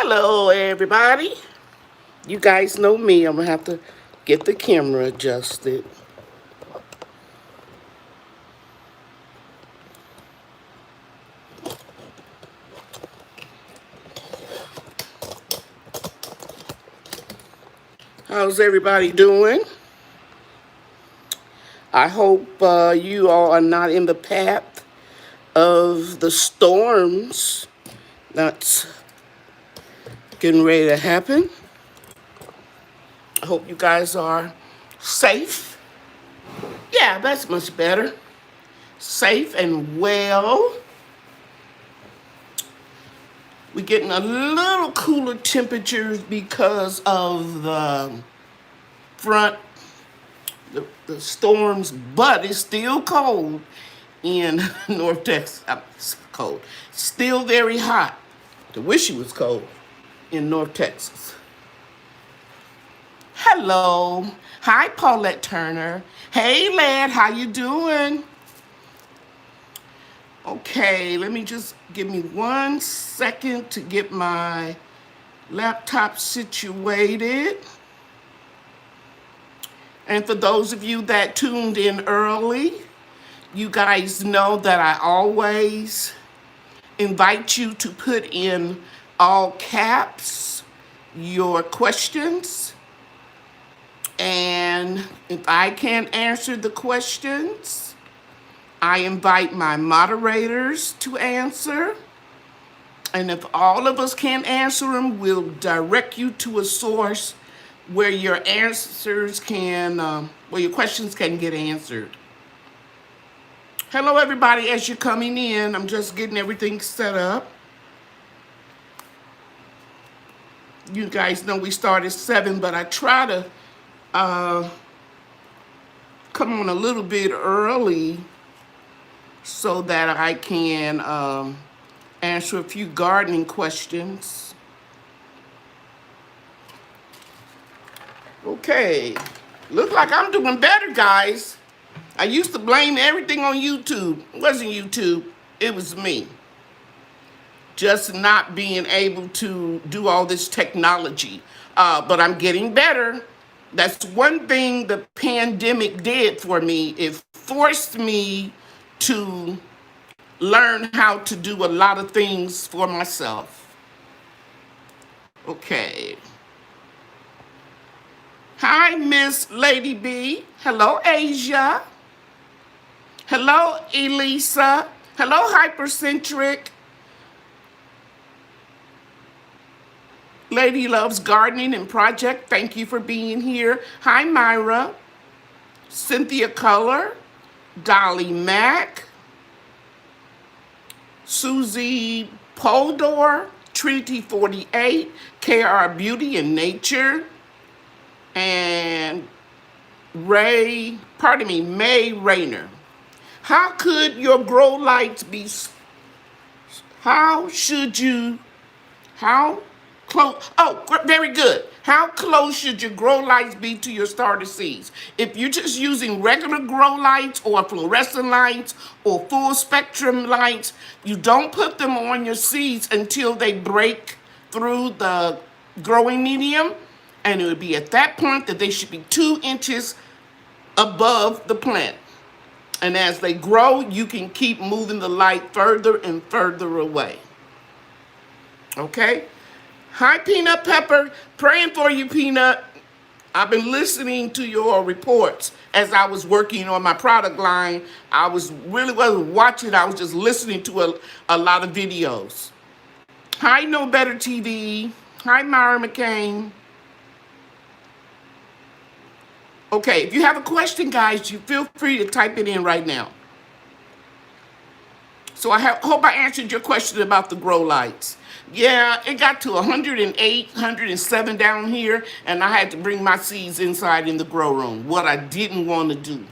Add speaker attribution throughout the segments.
Speaker 1: Hello, everybody. You guys know me. I'm going to have to get the camera adjusted. How's everybody doing? I hope you all are not in the path of the storms that's getting ready to happen. I hope you guys are safe. Yeah, that's much better. Safe and well. We're getting a little cooler temperatures because of the front, the storms, but it's still cold in North Texas. It's cold. Still very hot. I wish it was cold in North Texas. Hello. Hi, Paulette Turner. Hey, lad, how you doing? Okay, let me just give me 1 second to get my laptop situated. And for those of you that tuned in early, you guys know that I always invite you to put in all caps your questions. And if I can't answer the questions, I invite my moderators to answer. And if all of us can't answer them, we'll direct you to a source where your answers can, where your questions can get answered. Hello, everybody, as you're coming in. I'm just getting everything set up. You guys know we start at 7, but I try to come on a little bit early so that I can answer a few gardening questions. Okay, look like I'm doing better, guys. I used to blame everything on YouTube. It wasn't YouTube, it was me. Just not being able to do all this technology. But I'm getting better. That's one thing the pandemic did for me. It forced me to learn how to do a lot of things for myself. Okay. Hi, Miss Lady B. Hello, Asia. Hello, Elisa. Hello, Hypercentric. Lady Loves Gardening and Project. Thank you for being here. Hi, Myra. Cynthia Color. Dolly Mack. Susie Poldor. Trinity 48. KR Beauty and Nature. And May Rayner. How could your grow lights be, how close, very good. How close should your grow lights be to your starter seeds? If you're just using regular grow lights or fluorescent lights or full spectrum lights, you don't put them on your seeds until they break through the growing medium. And it would be at that point that they should be 2 inches above the plant. And as they grow, you can keep moving the light further and further away. Okay? Hi, Peanut Pepper. Praying for you, Peanut. I've been listening to your reports as I was working on my product line. I wasn't watching. I was just listening to a lot of videos. Hi, No Better TV. Hi, Myra McCain. Okay, if you have a question, guys, you feel free to type it in right now. So I hope I answered your question about the grow lights. Yeah, it got to 108, 107 down here, and I had to bring my seeds inside in the grow room, what I didn't want to do,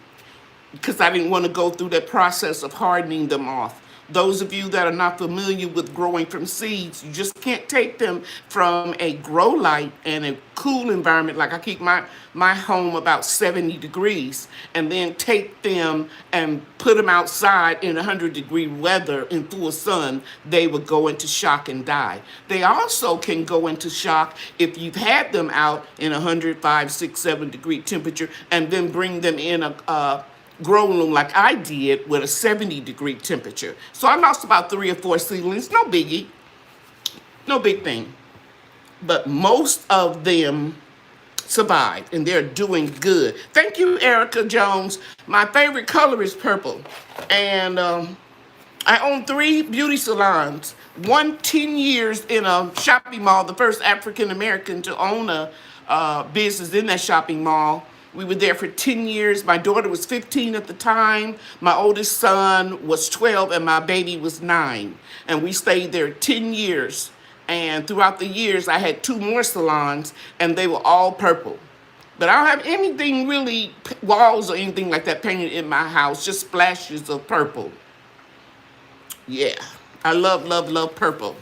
Speaker 1: because I didn't want to go through that process of hardening them off. Those of you that are not familiar with growing from seeds, you just can't take them from a grow light and a cool environment. Like I keep my home about 70 degrees, and then take them and put them outside in 100-degree weather in full sun. They would go into shock and die. They also can go into shock if you've had them out in 105, 6, 7 degree temperature, and then bring them in a grow room like I did with a 70-degree temperature. So I lost about 3 or 4 seedlings. No biggie. No big thing. But most of them survived, and they're doing good. Thank you, Erica Jones. My favorite color is purple. And I own 3 beauty salons. One 10 years in a shopping mall, the first African-American to own a business in that shopping mall. We were there for 10 years. My daughter was 15 at the time. My oldest son was 12, and my baby was 9. And we stayed there 10 years. And throughout the years, I had 2 more salons, and they were all purple. But I don't have anything really, walls or anything like that painted in my house, just splashes of purple. Yeah, I love, love, love purple.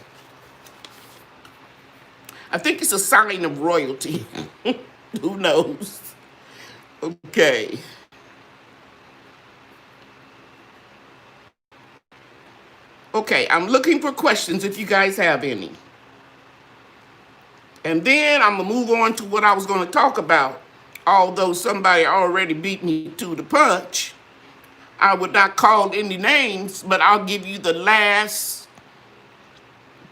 Speaker 1: I think it's a sign of royalty. Who knows? Okay. Okay, I'm looking for questions if you guys have any. And then I'm going to move on to what I was going to talk about. Although somebody already beat me to the punch, I would not call any names, but I'll give you the last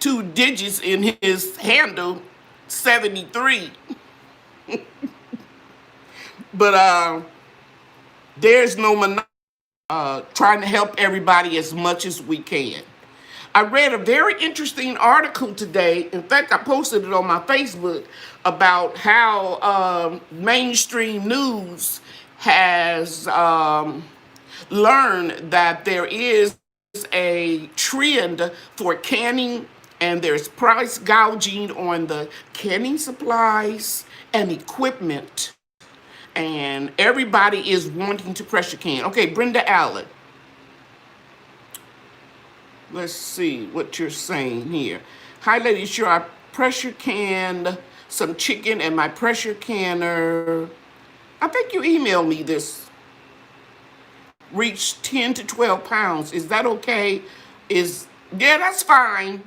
Speaker 1: 2 digits in his handle, 73. But there's no trying to help everybody as much as we can. I read a very interesting article today. In fact, I posted it on my Facebook about how mainstream news has learned that there is a trend for canning, and there's price gouging on the canning supplies and equipment. And everybody is wanting to pressure can. Okay, Brenda Allen. Let's see what you're saying here. Hi, ladies. Sure, I pressure canned some chicken, and my pressure canner, I think you emailed me this, reached 10 to 12 pounds. Is that okay? Yeah, that's fine.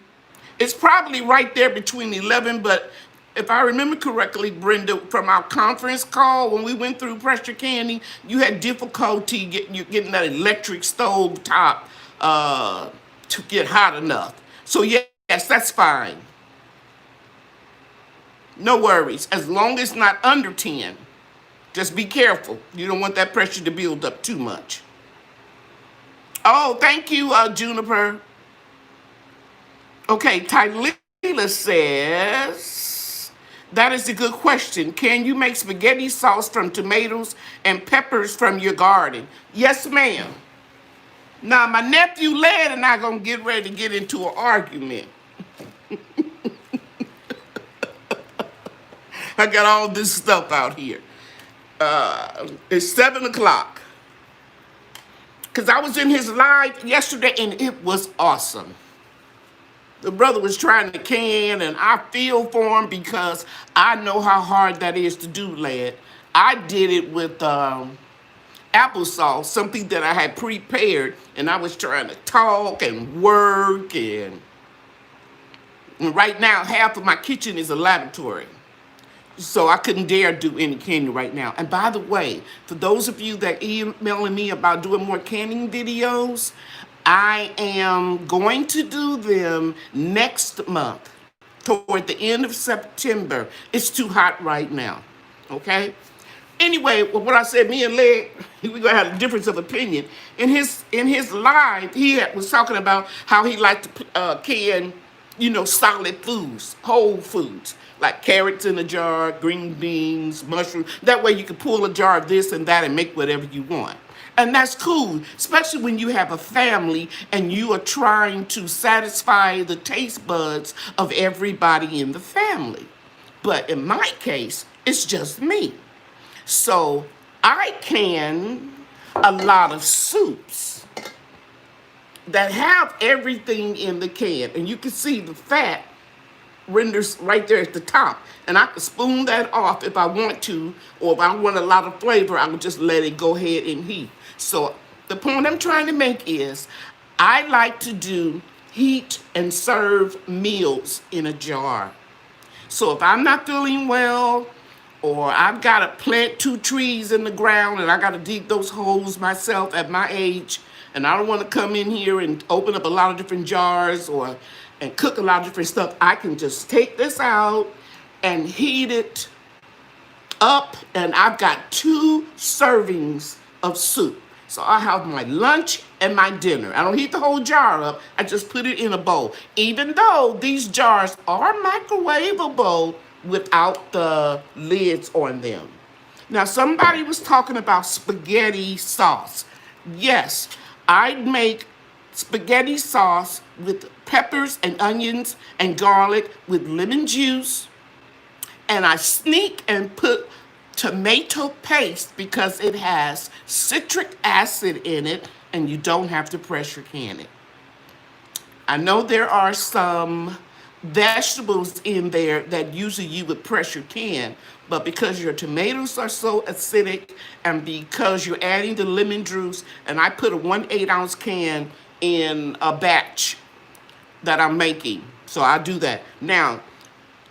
Speaker 1: It's probably right there between 11, but if I remember correctly, Brenda, from our conference call, when we went through pressure canning, you had difficulty getting that electric stove top to get hot enough. So yes, that's fine. No worries, as long as not under 10. Just be careful. You don't want that pressure to build up too much. Oh, thank you, Juniper. Okay, Tylila says, that is a good question. Can you make spaghetti sauce from tomatoes and peppers from your garden? Yes, ma'am. Now, my nephew Led and I gonna get ready to get into an argument. I got all this stuff out here. It's 7 o'clock. Because I was in his live yesterday, and it was awesome. The brother was trying to can, and I feel for him because I know how hard that is to do, Led. I did it with applesauce, something that I had prepared, and I was trying to talk and work, and right now half of my kitchen is a laboratory. So I couldn't dare do any canning right now. And by the way, for those of you that emailing me about doing more canning videos, I am going to do them next month, toward the end of September. It's too hot right now, okay? Anyway, what I said, me and Leg, we're gonna have a difference of opinion. In his live, he was talking about how he liked to can, solid foods, whole foods, like carrots in a jar, green beans, mushrooms. That way you can pull a jar of this and that and make whatever you want. And that's cool, especially when you have a family and you are trying to satisfy the taste buds of everybody in the family. But in my case, it's just me. So I can a lot of soups. that have everything in the can. And you can see the fat renders right there at the top. And I can spoon that off if I want to, or if I want a lot of flavor, I would just let it go ahead and heat. So the point I'm trying to make is I like to do heat and serve meals in a jar. So if I'm not feeling well, or I've got to plant 2 trees in the ground and I got to dig those holes myself at my age, and I don't want to come in here and open up a lot of different jars or and cook a lot of different stuff, I can just take this out and heat it up, and I've got 2 servings of soup. So I have my lunch and my dinner. I don't heat the whole jar up. I just put it in a bowl. Even though these jars are microwavable without the lids on them. Now, somebody was talking about spaghetti sauce. Yes, I make spaghetti sauce with peppers and onions and garlic with lemon juice. And I sneak and put tomato paste because it has citric acid in it and you don't have to pressure can it. I know there are some vegetables in there that usually you would pressure can, but because your tomatoes are so acidic and because you're adding the lemon juice, and I put a 1/8 ounce can in a batch that I'm making. So I do that. Now,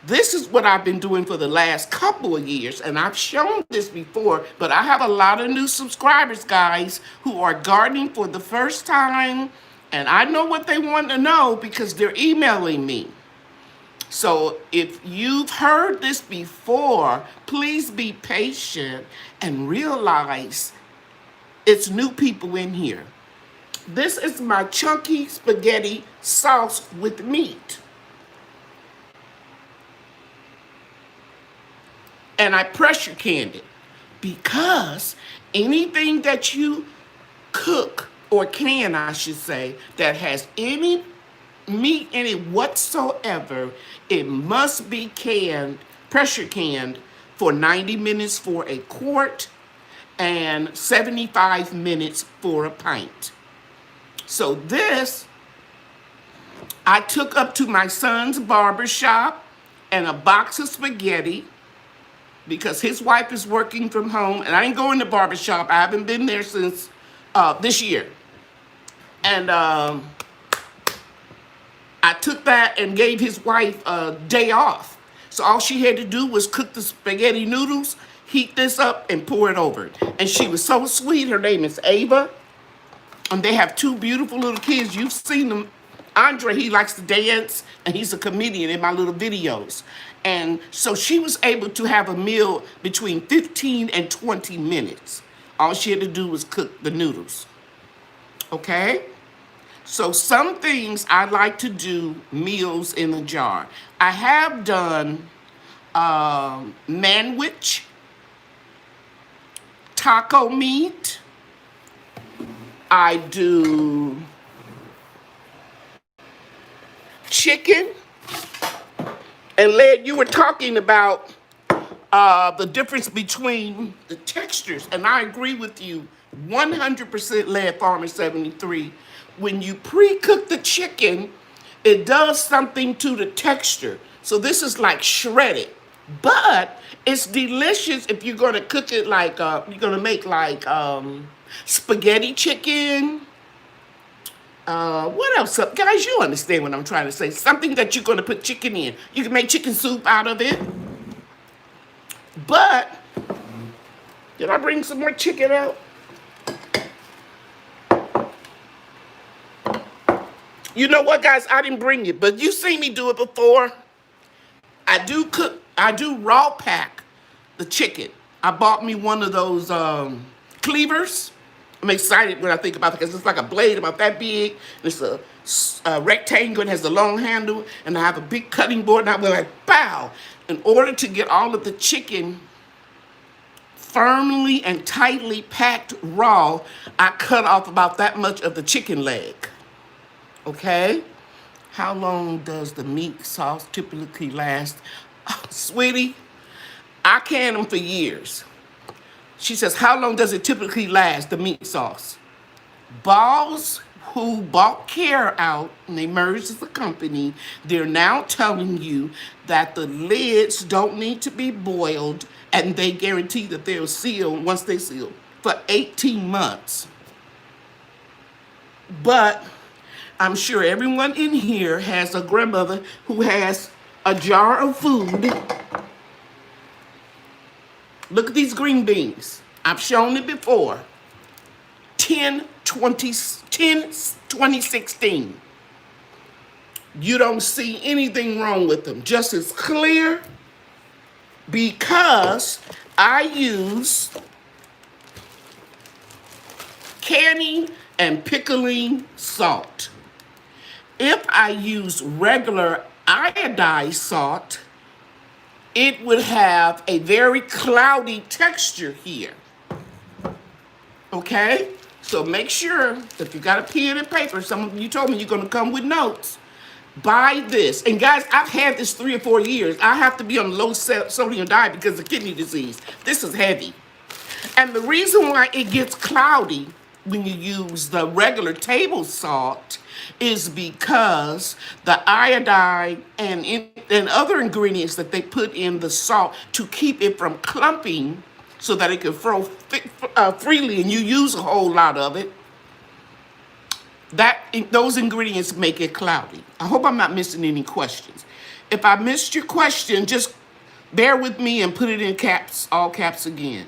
Speaker 1: this is what I've been doing for the last couple of years, and I've shown this before, but I have a lot of new subscribers, guys, who are gardening for the first time, and I know what they want to know because they're emailing me. So if you've heard this before, please be patient and realize it's new people in here. This is my chunky spaghetti sauce with meat. And I pressure canned it because anything that you cook, or can I should say, that has any meat in it whatsoever, it must be canned, pressure canned for 90 minutes for a quart and 75 minutes for a pint. So this, I took up to my son's barber shop and a box of spaghetti because his wife is working from home, and I didn't go in the barber shop. I haven't been there since this year. And I took that and gave his wife a day off. So all she had to do was cook the spaghetti noodles, heat this up, and pour it over it. And she was so sweet. Her name is Ava. And they have 2 beautiful little kids. You've seen them. Andre, he likes to dance, and he's a comedian in my little videos. And so she was able to have a meal between 15 and 20 minutes. All she had to do was cook the noodles. Okay? So some things I like to do meals in a jar. I have done manwich, taco meat. I do chicken. And Led, you were talking about the difference between the textures. And I agree with you 100%, Led Farmer 73. When you pre-cook the chicken, it does something to the texture. So this is like shredded. But it's delicious if you're going to cook it like, you're going to make like spaghetti chicken. What else? Guys, you understand what I'm trying to say. Something that you're going to put chicken in. You can make chicken soup out of it. But, did I bring some more chicken out? You know what, guys? I didn't bring it, but you seen me do it before. I do raw pack the chicken. I bought me one of those cleavers. I'm excited when I think about it because it's like a blade about that big. It's a rectangle and has a long handle, and I have a big cutting board, and I went like, pow. In order to get all of the chicken firmly and tightly packed raw, I cut off about that much of the chicken leg. Okay? How long does the meat sauce typically last? Oh, sweetie, I can them for years. She says, how long does it typically last, the meat sauce? Balls, who bought Care out and they merged as a company, they're now telling you that the lids don't need to be boiled, and they guarantee that they'll seal once they seal for 18 months. But I'm sure everyone in here has a grandmother who has a jar of food. Look at these green beans. I've shown it before. 2016. You don't see anything wrong with them. Just as clear, because I use canning and pickling salt. If I use regular iodized salt, it would have a very cloudy texture here. Okay? So make sure, if you got a pen and paper, some of you told me you're going to come with notes, buy this. And guys, I've had this 3 or 4 years. I have to be on a low sodium diet because of kidney disease. This is heavy. And the reason why it gets cloudy when you use the regular table salt is because the iodine and other ingredients that they put in the salt to keep it from clumping so that it can flow freely, and you use a whole lot of it, those ingredients make it cloudy. I hope I'm not missing any questions. If I missed your question, just bear with me and put it in caps, all caps again.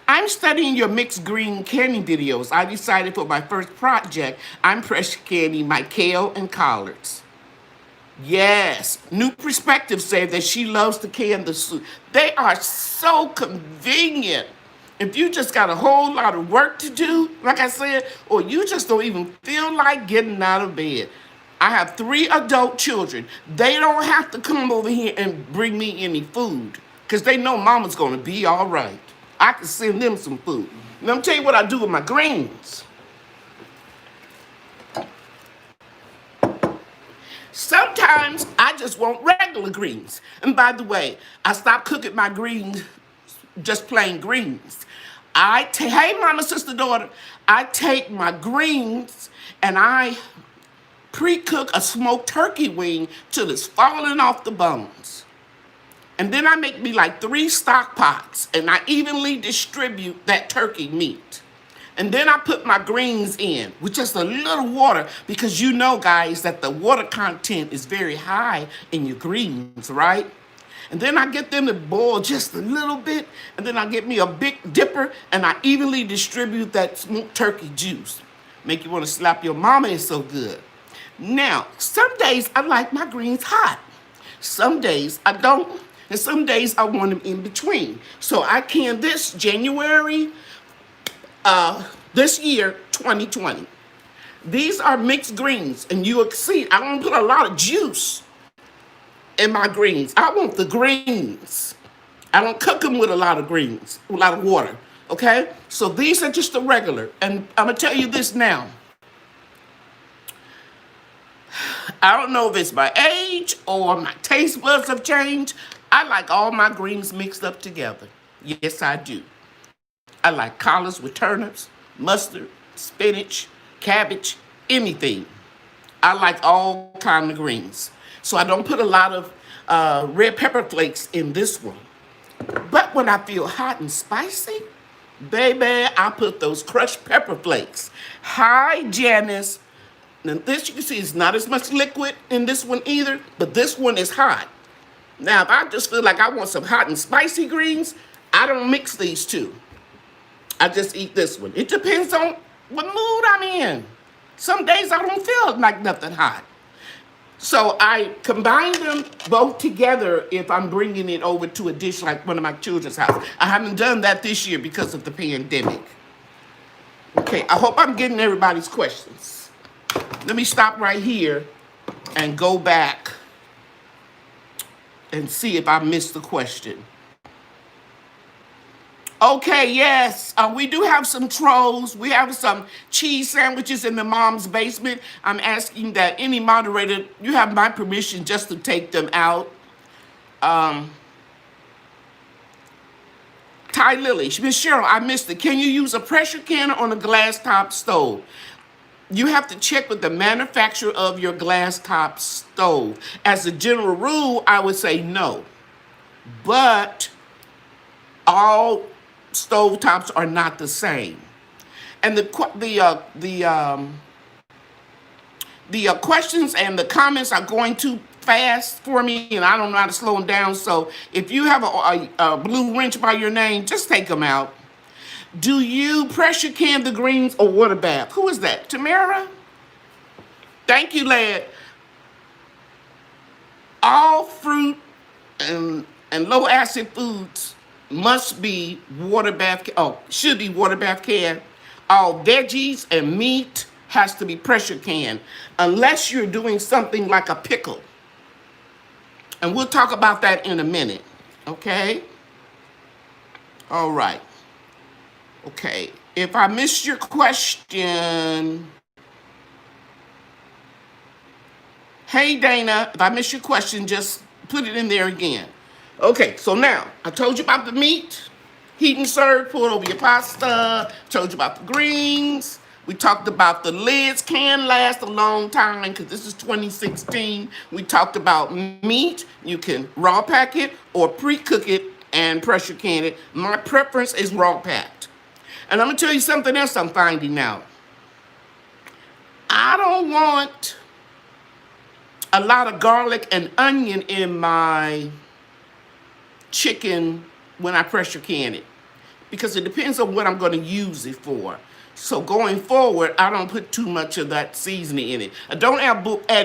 Speaker 1: I'm studying your mixed green canning videos. I decided for my first project, I'm pressure canning my kale and collards. Yes, New Perspective said that she loves to can the soup. They are so convenient. If you just got a whole lot of work to do, like I said, or you just don't even feel like getting out of bed. I have 3 adult children. They don't have to come over here and bring me any food because they know mama's going to be all right. I can send them some food. And let me tell you what I do with my greens. Sometimes I just want regular greens. And by the way, I stopped cooking my greens, just plain greens. Hey, mama, sister, daughter, I take my greens and I pre-cook a smoked turkey wing till it's falling off the bones. And then I make me like 3 stock pots and I evenly distribute that turkey meat. And then I put my greens in with just a little water because you know, guys, that the water content is very high in your greens, right? And then I get them to boil just a little bit, and then I get me a big dipper and I evenly distribute that smoked turkey juice. Make you want to slap your mama, it's so good. Now, some days I like my greens hot. Some days I don't, and some days I want them in between. So I can this January, this year, 2020. These are mixed greens, and you'll see I don't put a lot of juice in my greens. I want the greens. I don't cook them with a lot of greens, a lot of water, okay? So these are just the regular, and I'm gonna tell you this now. I don't know if it's my age or my taste buds have changed. I like all my greens mixed up together. Yes, I do. I like collards with turnips, mustard, spinach, cabbage, anything. I like all kinds of greens. So I don't put a lot of red pepper flakes in this one. But when I feel hot and spicy, baby, I put those crushed pepper flakes. Hi, Janice. Now this you can see is not as much liquid in this one either, but this one is hot. Now, if I just feel like I want some hot and spicy greens, I don't mix these two. I just eat this one. It depends on what mood I'm in. Some days I don't feel like nothing hot. So I combine them both together if I'm bringing it over to a dish like one of my children's house. I haven't done that this year because of the pandemic. Okay, I hope I'm getting everybody's questions. Let me stop right here and go back and see if I missed the question. Okay, yes, we do have some trolls. We have some cheese sandwiches in the mom's basement. I'm asking that any moderator, you have my permission just to take them out. Ty Lily, Miss Cheryl, I missed it. Can you use a pressure canner on a glass top stove? you have to check with the manufacturer of your glass top stove. As a general rule, I would say no. But all stove tops are not the same. And the questions and the comments are going too fast for me, and I don't know how to slow them down. So if you have a blue wrench by your name, just take them out. Do you pressure can the greens or water bath? Who is that? Tamara? Thank you, lad. All fruit and low acid foods must be water bath. Should be water bath can. All veggies and meat has to be pressure can, unless you're doing something like a pickle. And we'll talk about that in a minute. Okay? All right. Okay. If I missed your question, hey Dana, if I missed your question, just put it in there again. Okay, so now I told you about the meat, heat and serve, pour it over your pasta. Told you about the greens. We talked about the lids can last a long time because this is 2016. We talked about meat. You can raw pack it or pre-cook it and pressure can it. My preference is raw packed. And I'm going to tell you something else I'm finding out. I don't want a lot of garlic and onion in my chicken when I pressure can it, because it depends on what I'm going to use it for. So going forward, I don't put too much of that seasoning in it. I don't add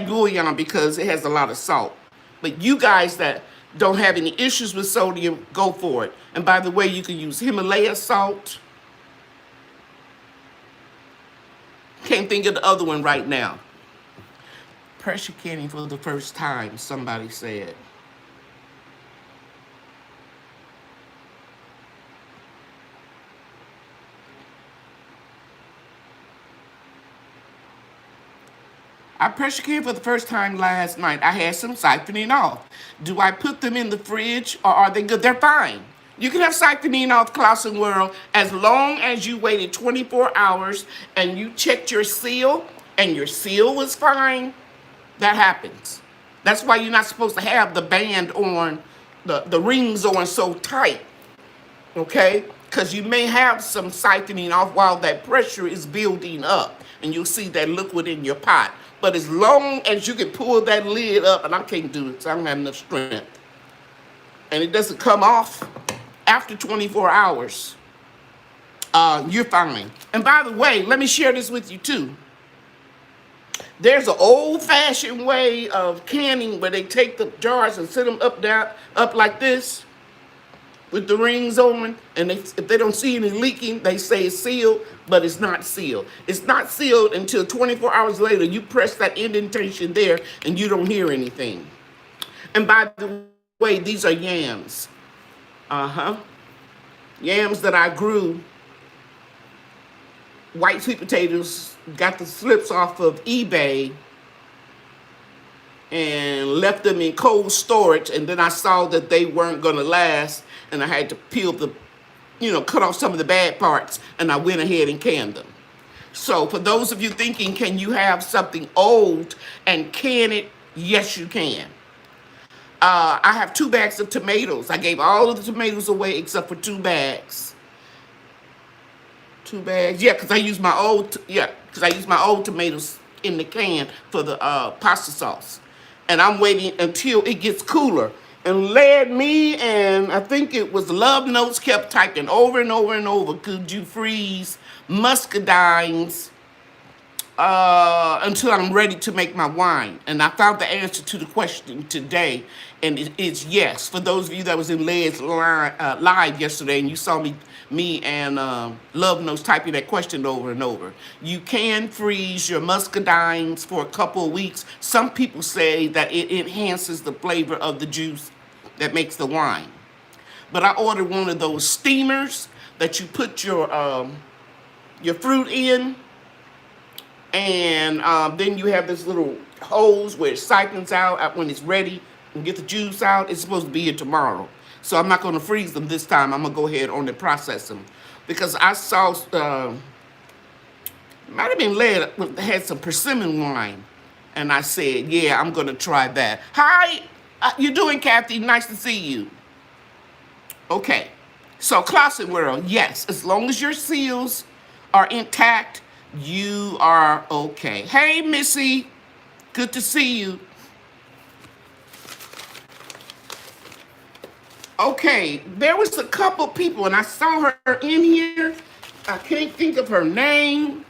Speaker 1: bouillon because it has a lot of salt. But you guys that don't have any issues with sodium, go for it. And by the way, you can use Himalaya salt. Can't think of the other one right now. Pressure canning for the first time, somebody said. I pressure canned for the first time last night. I had some siphoning off. Do I put them in the fridge or are they good? They're fine. You can have siphoning off, Klaus and World, as long as you waited 24 hours and you checked your seal and your seal was fine. That happens. That's why you're not supposed to have the band on, the rings on so tight, okay? Because you may have some siphoning off while that pressure is building up, and you'll see that liquid in your pot. But as long as you can pull that lid up, and I can't do it, so I don't have enough strength, and it doesn't come off after 24 hours, you're fine. And by the way, let me share this with you too. There's an old-fashioned way of canning where they take the jars and set them up like this with the rings on, and if they don't see any leaking, they say it's sealed, but it's not sealed. It's not sealed until 24 hours later. You press that indentation there, and you don't hear anything. And by the way, these are yams. Yams that I grew. White sweet potatoes, got the slips off of eBay and left them in cold storage, and then I saw that they weren't going to last, and I had to peel cut off some of the bad parts, and I went ahead and canned them. So for those of you thinking, can you have something old and can it? Yes, you can. I have 2 bags of tomatoes. I gave all of the tomatoes away except for 2 bags. 2 bags, yeah, because I use my old tomatoes in the can for the pasta sauce, and I'm waiting until it gets cooler. And me and I think it was Love Notes kept typing over and over and over, could you freeze muscadines until I'm ready to make my wine? And I found the answer to the question today, and it's yes. For those of you that was in Led's live yesterday and you saw me and Love Notes typing that question over and over. You can freeze your muscadines for a couple of weeks. Some people say that it enhances the flavor of the juice that makes the wine. But I ordered one of those steamers that you put your fruit in, and then you have this little hose where it siphons out when it's ready and get the juice out. It's supposed to be here tomorrow. So I'm not going to freeze them this time. I'm going to go ahead on and process them. Because I saw Might have been lead had some persimmon wine. And I said, yeah, I'm going to try that. Hi, you doing, Kathy? Nice to see you. Okay, so Closet World, yes, as long as your seals are intact, you are okay. Hey, Missy, good to see you. Okay, there was a couple people, and I saw her in here. I can't think of her name.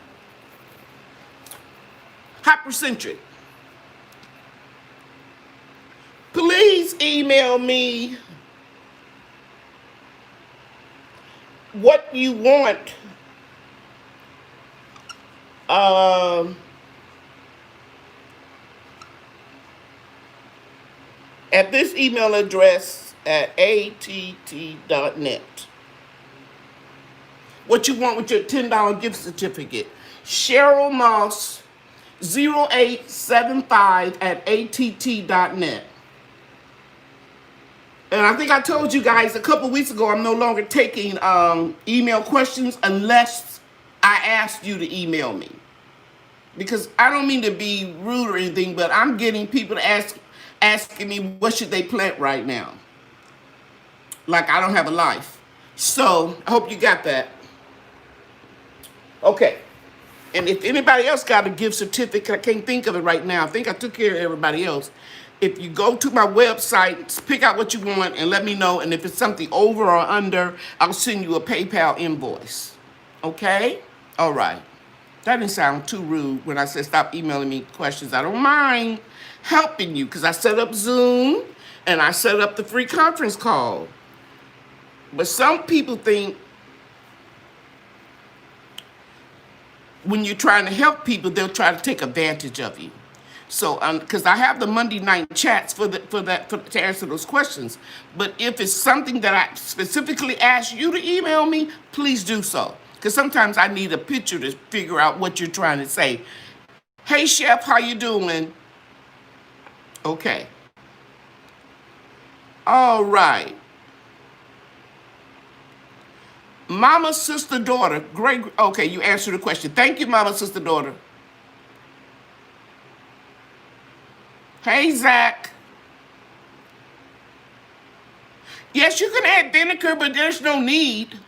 Speaker 1: Hypercentric. Please email me what you want at this email address at att.net. What you want with your $10 gift certificate. Cheryl Moss 0875 at att.net. And I think I told you guys a couple weeks ago, I'm no longer taking email questions unless I asked you to email me. Because I don't mean to be rude or anything, but I'm getting people to asking me what should they plant right now. Like I don't have a life. So I hope you got that. Okay. And if anybody else got a gift certificate, I can't think of it right now. I think I took care of everybody else. If you go to my website, pick out what you want and let me know. And if it's something over or under, I'll send you a PayPal invoice. Okay? All right. That didn't sound too rude when I said stop emailing me questions. I don't mind helping you because I set up Zoom and I set up the free conference call. But some people think when you're trying to help people, they'll try to take advantage of you. So, because I have the Monday night chats to answer those questions. But if it's something that I specifically ask you to email me, please do so. Because sometimes I need a picture to figure out what you're trying to say. Hey, Chef, how you doing? Okay. All right. Mama, sister, daughter. Great. Okay, you answered the question. Thank you, Mama, sister, daughter. Hey, Zach. Yes, you can add vinegar, but there's no need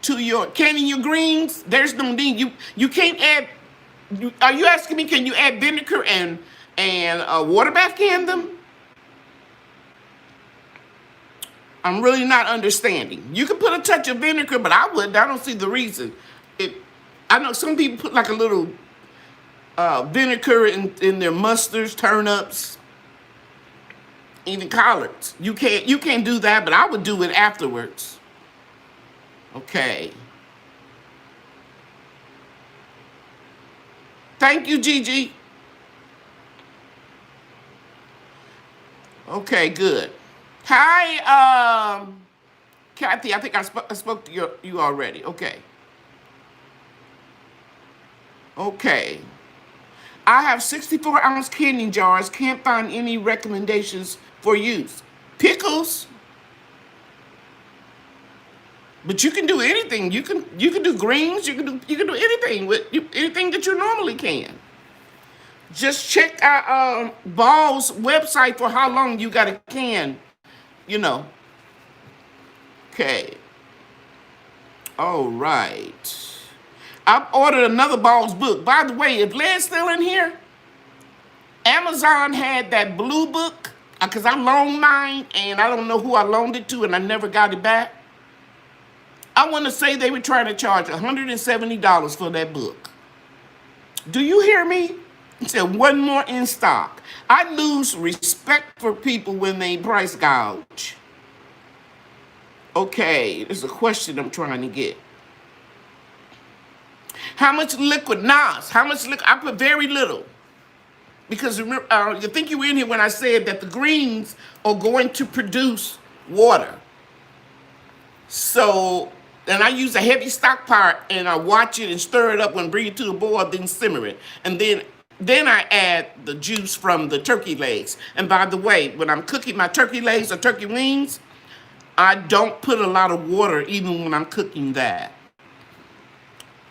Speaker 1: to your canning your greens. There's no need. You can't add. Are you asking me? Can you add vinegar and water bath can them? I'm really not understanding. You can put a touch of vinegar, but I wouldn't. I don't see the reason. I know some people put like a little vinegar in their mustards, turnips, even collards. You can't do that, but I would do it afterwards. Okay. Thank you, Gigi. Okay, good. Hi, Kathy. I think I spoke to you already. Okay. Okay. I have 64-ounce canning jars. Can't find any recommendations for use. Pickles. But you can do anything. You can do greens. You can do anything with anything that you normally can. Just check out Ball's website for how long you got a can. Okay. All right. I've ordered another Ball's book. By the way, if Led's still in here, Amazon had that blue book because I loaned mine and I don't know who I loaned it to and I never got it back. I want to say they were trying to charge $170 for that book. Do you hear me? It said one more in stock. I lose respect for people when they price gouge. Okay, there's a question I'm trying to get. How much liquid? Nas, how much liquid? I put very little. Because remember, you think you were in here when I said that the greens are going to produce water. So, and I use a heavy stock pot and I watch it and stir it up and bring it to the boil, then simmer it. And then I add the juice from the turkey legs. And by the way, when I'm cooking my turkey legs or turkey wings, I don't put a lot of water even when I'm cooking that.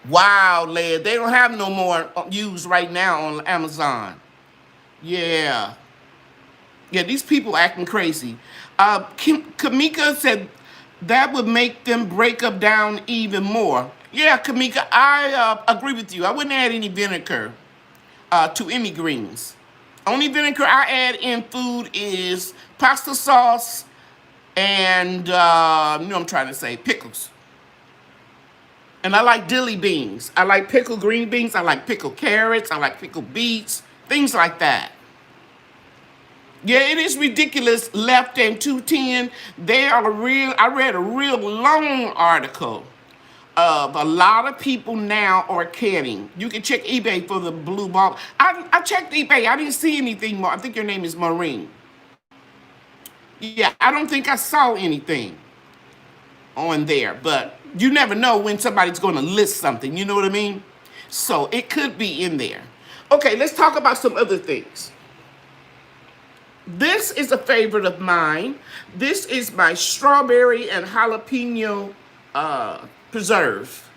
Speaker 1: Wow, Led, they don't have no more used right now on Amazon. Yeah. Yeah, these people acting crazy. Kamika said that would make them break up down even more. Yeah, Kamika, I agree with you. I wouldn't add any vinegar to any greens. Only vinegar I add in food is pasta sauce and, you know what I'm trying to say, pickles. And I like dilly beans. I like pickled green beans. I like pickled carrots. I like pickled beets, things like that. Yeah, it is ridiculous. Left and 210. They are real. I read a real long article of a lot of people now are canning. You can check eBay for the blue ball. I checked eBay. I didn't see anything more. I think your name is Maureen. Yeah, I don't think I saw anything on there, but you never know when somebody's going to list something. You know what I mean? So it could be in there. Okay, let's talk about some other things. This is a favorite of mine. This is my strawberry and jalapeno preserve.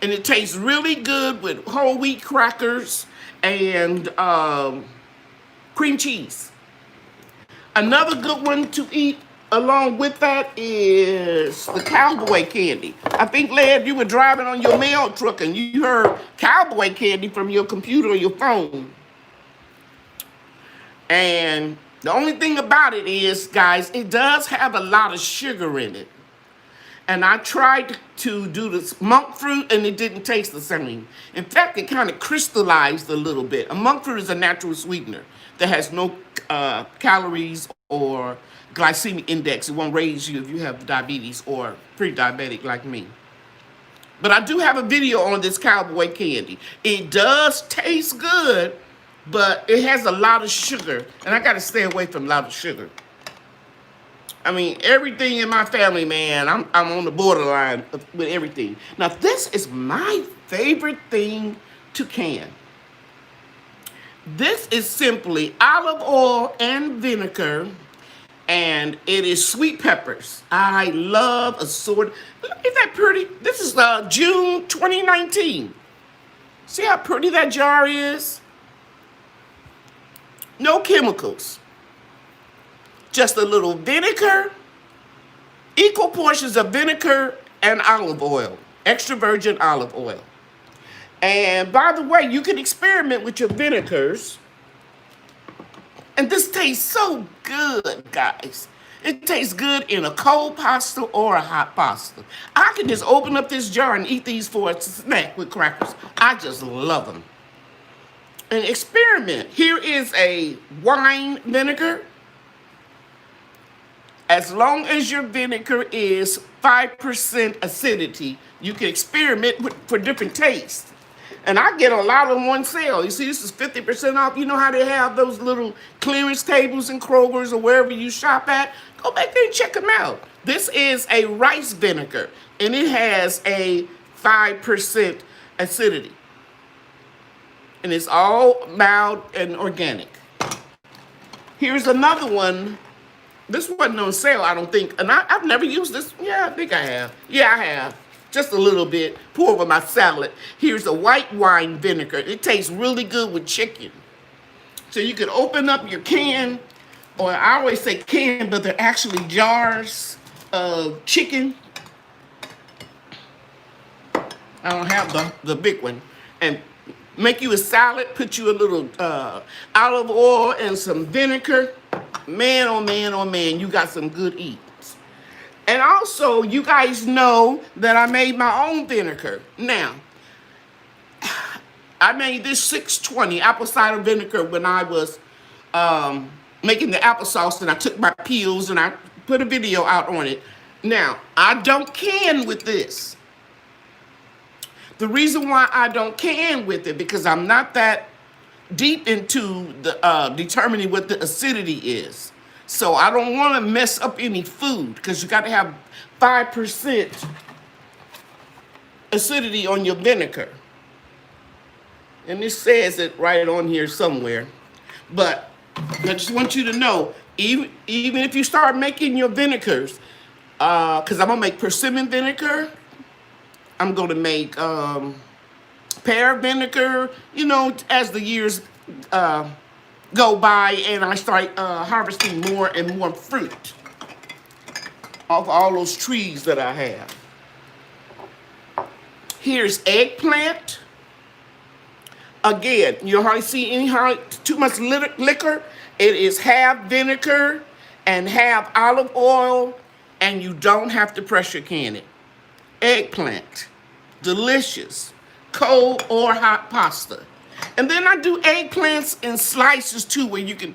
Speaker 1: And it tastes really good with whole wheat crackers and cream cheese. Another good one to eat along with that is the cowboy candy. I think, Led, you were driving on your mail truck and you heard cowboy candy from your computer or your phone. And the only thing about it is, guys, it does have a lot of sugar in it. And I tried to do this monk fruit and it didn't taste the same. In fact, it kind of crystallized a little bit. A monk fruit is a natural sweetener that has no calories or glycemic index. It won't raise you if you have diabetes or pre-diabetic like me. But I do have a video on this cowboy candy. It does taste good, but it has a lot of sugar. And I got to stay away from a lot of sugar. I mean, everything in my family, man, I'm on the borderline with everything. Now, this is my favorite thing to can. This is simply olive oil and vinegar, and it is sweet peppers. I love assorted. Isn't that pretty? This is June 2019. See how pretty that jar is? No chemicals. Just a little vinegar, equal portions of vinegar and olive oil, extra virgin olive oil. And by the way, you can experiment with your vinegars. And this tastes so good, guys. It tastes good in a cold pasta or a hot pasta. I can just open up this jar and eat these for a snack with crackers. I just love them. And experiment. Here is a wine vinegar. As long as your vinegar is 5% acidity, you can experiment for different tastes. And I get a lot on one sale. You see, this is 50% off. You know how they have those little clearance tables in Kroger's or wherever you shop at? Go back there and check them out. This is a rice vinegar, and it has a 5% acidity. And it's all mild and organic. Here's another one. This wasn't on sale, I don't think. And I've never used this. Yeah, I think I have. Yeah, I have. Just a little bit. Pour over my salad. Here's a white wine vinegar. It tastes really good with chicken. So you can open up your can, or I always say can, but they're actually jars of chicken. I don't have the big one. And make you a salad, put you a little olive oil and some vinegar. Man, oh man, oh man, you got some good eats. And also, you guys know that I made my own vinegar. Now, I made this 620 apple cider vinegar when I was making the applesauce, and I took my peels and I put a video out on it. Now, I don't can with this. The reason why I don't can with it, because I'm not that deep into the determining what the acidity is. So I don't want to mess up any food, because you got to have 5% acidity on your vinegar. And this says it right on here somewhere. But I just want you to know, even if you start making your vinegars, because I'm going to make persimmon vinegar, I'm going to make pear vinegar, you know, as the years go by and I start harvesting more and more fruit off all those trees that I have. Here's eggplant. Again, you hardly see any too much liquor. It is half vinegar and half olive oil, and you don't have to pressure can it. Eggplant, delicious, cold or hot pasta. And then I do eggplants in slices too, where you can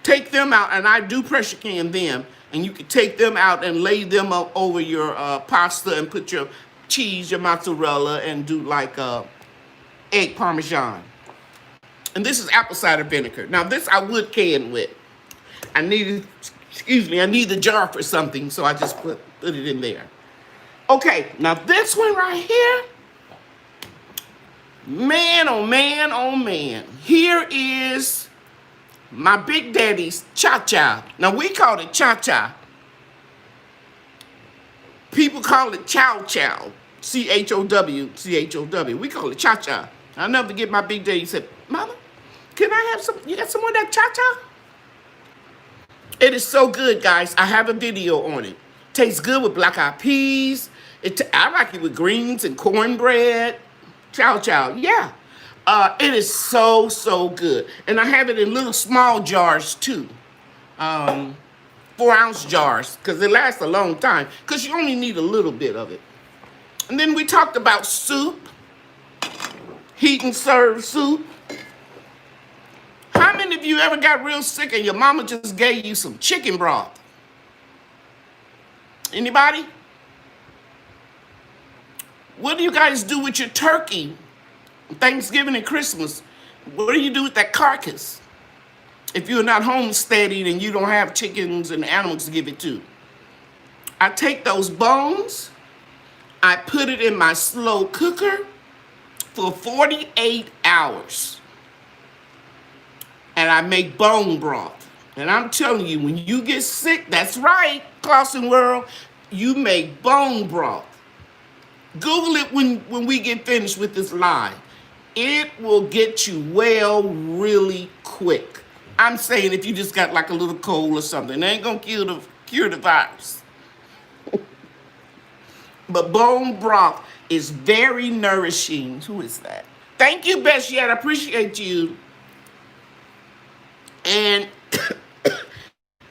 Speaker 1: take them out, and I do pressure can them, and you can take them out and lay them up over your pasta and put your cheese, your mozzarella, and do like egg parmesan. And this is apple cider vinegar. Now this I would can with. I need the jar for something, so I just put it in there. Okay, now this one right here, man, oh man, oh man. Here is my Big Daddy's cha-cha. Now we call it cha-cha. People call it chow-chow. C-H-O-W, C-H-O-W. We call it cha-cha. I'll never forget my Big Daddy said, Mama, can I have some, you got some more of that cha-cha? It is so good, guys. I have a video on it. Tastes good with black-eyed peas. I like it with greens and cornbread. Chow-chow, yeah. It is so, so good. And I have it in little small jars, too. 4-ounce jars, because it lasts a long time, because you only need a little bit of it. And then we talked about soup, heat and serve soup. How many of you ever got real sick and your mama just gave you some chicken broth? Anybody? What do you guys do with your turkey? Thanksgiving and Christmas. What do you do with that carcass? If you're not homesteading and you don't have chickens and animals to give it to. I take those bones, I put it in my slow cooker for 48 hours. And I make bone broth. And I'm telling you, when you get sick, that's right, Clausen World, you make bone broth. Google it when we get finished with this live. It will get you well really quick. I'm saying if you just got like a little cold or something, it ain't gonna cure the virus. But bone broth is very nourishing. Who is that? Thank you, Best Yet. I appreciate you. And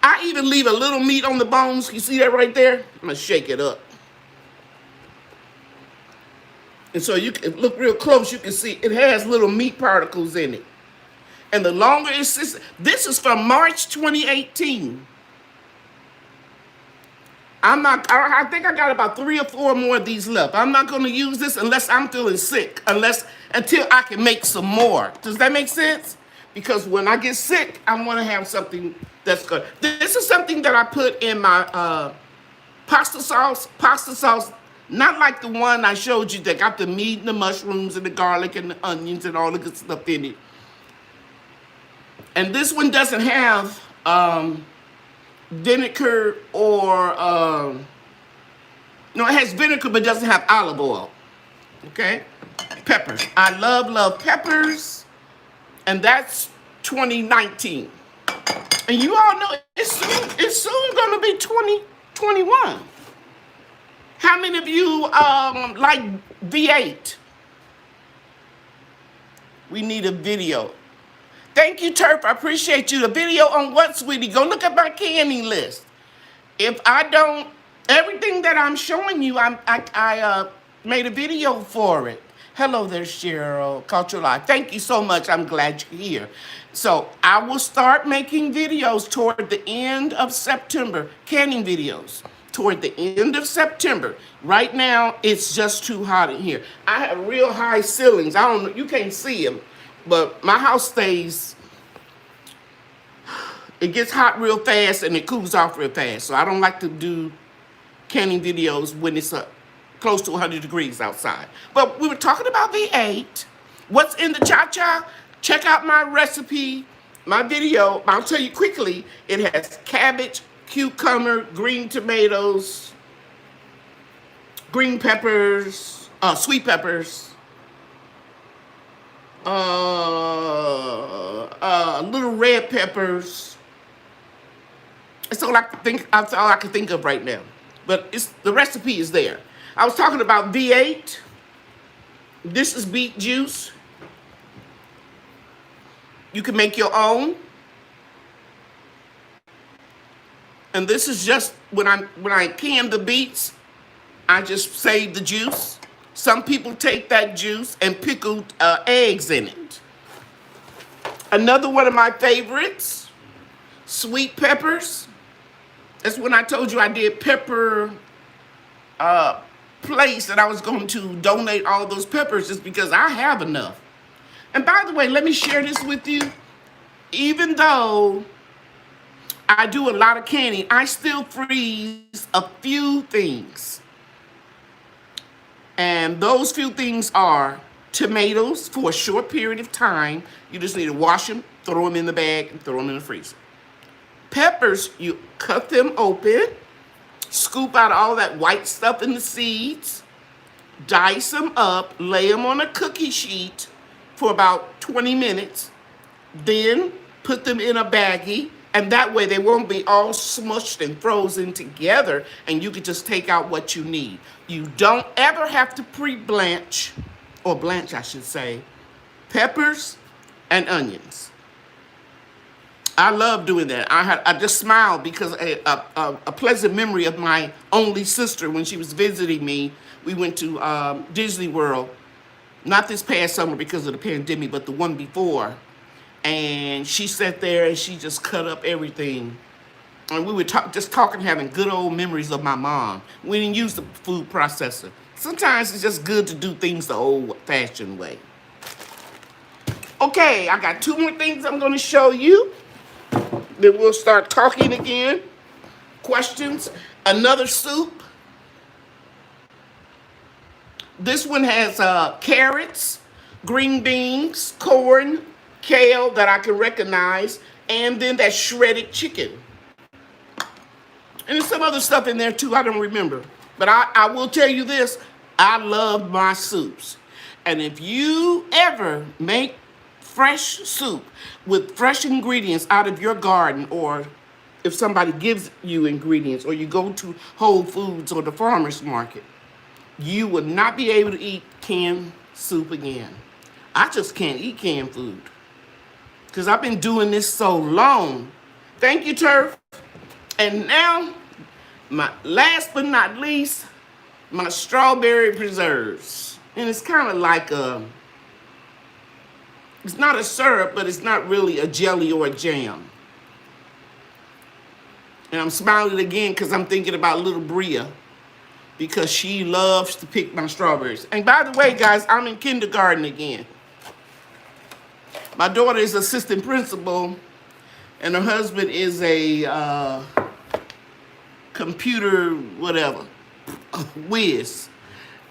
Speaker 1: I even leave a little meat on the bones. You see that right there? I'm gonna shake it up. And so you can look real close, you can see it has little meat particles in it. And the longer it sits, this is from March 2018. I think I got about 3 or 4 more of these left. I'm not going to use this unless I'm feeling sick, until I can make some more. Does that make sense? Because when I get sick, I want to have something that's good. This is something that I put in my pasta sauce. Not like the one I showed you that got the meat and the mushrooms and the garlic and the onions and all the good stuff in it. And this one doesn't have vinegar or, no, it has vinegar but doesn't have olive oil. Okay? Peppers. I love peppers. And that's 2019. And you all know it's soon going to be 2021. How many of you like V8? We need a video. Thank you, Turf. I appreciate you. The video on what, sweetie? Go look at my canning list. If I don't, everything that I'm showing you, I made a video for it. Hello there, Cheryl, Cultural Life. Thank you so much. I'm glad you're here. So I will start making videos toward the end of September, canning videos. Toward the end of September. Right now, it's just too hot in here. I have real high ceilings. I don't know, you can't see them, but my house stays, it gets hot real fast and it cools off real fast. So I don't like to do canning videos when it's close to 100 degrees outside. But we were talking about V8. What's in the cha-cha? Check out my recipe, my video. I'll tell you quickly, it has cabbage, cucumber, green tomatoes, green peppers, sweet peppers, little red peppers. That's all I can think. That's all I can think of right now. But the recipe is there. I was talking about V8. This is beet juice. You can make your own. And this is just when I can the beets, I just save the juice. Some people take that juice and pickle eggs in it. Another one of my favorites, sweet peppers. That's when I told you I did pepper place that I was going to donate all those peppers just because I have enough. And by the way, let me share this with you. Even though I do a lot of canning, I still freeze a few things. And those few things are tomatoes for a short period of time. You just need to wash them, throw them in the bag, and throw them in the freezer. Peppers, you cut them open, scoop out all that white stuff in the seeds, dice them up, lay them on a cookie sheet for about 20 minutes, then put them in a baggie, and that way they won't be all smushed and frozen together, and you can just take out what you need. You don't ever have to pre-blanch, or blanch I should say, peppers and onions. I love doing that. I just smiled because a pleasant memory of my only sister when she was visiting me. We went to Disney World, not this past summer because of the pandemic, but the one before. And she sat there and she just cut up everything. And we were just talking, having good old memories of my mom. We didn't use the food processor. Sometimes it's just good to do things the old-fashioned way. Okay, I got 2 more things I'm going to show you. Then we'll start talking again. Questions. Another soup. This one has carrots, green beans, corn, kale that I can recognize, and then that shredded chicken. And there's some other stuff in there too, I don't remember. But I will tell you this, I love my soups. And if you ever make fresh soup with fresh ingredients out of your garden, or if somebody gives you ingredients, or you go to Whole Foods or the farmer's market, you will not be able to eat canned soup again. I just can't eat canned food because I've been doing this so long. Thank you, Turf. And now, my last but not least, my strawberry preserves. And it's kind of like it's not a syrup, but it's not really a jelly or a jam. And I'm smiling again because I'm thinking about little Bria, because she loves to pick my strawberries. And by the way, guys, I'm in kindergarten again. My daughter is assistant principal, and her husband is a computer whatever, whiz.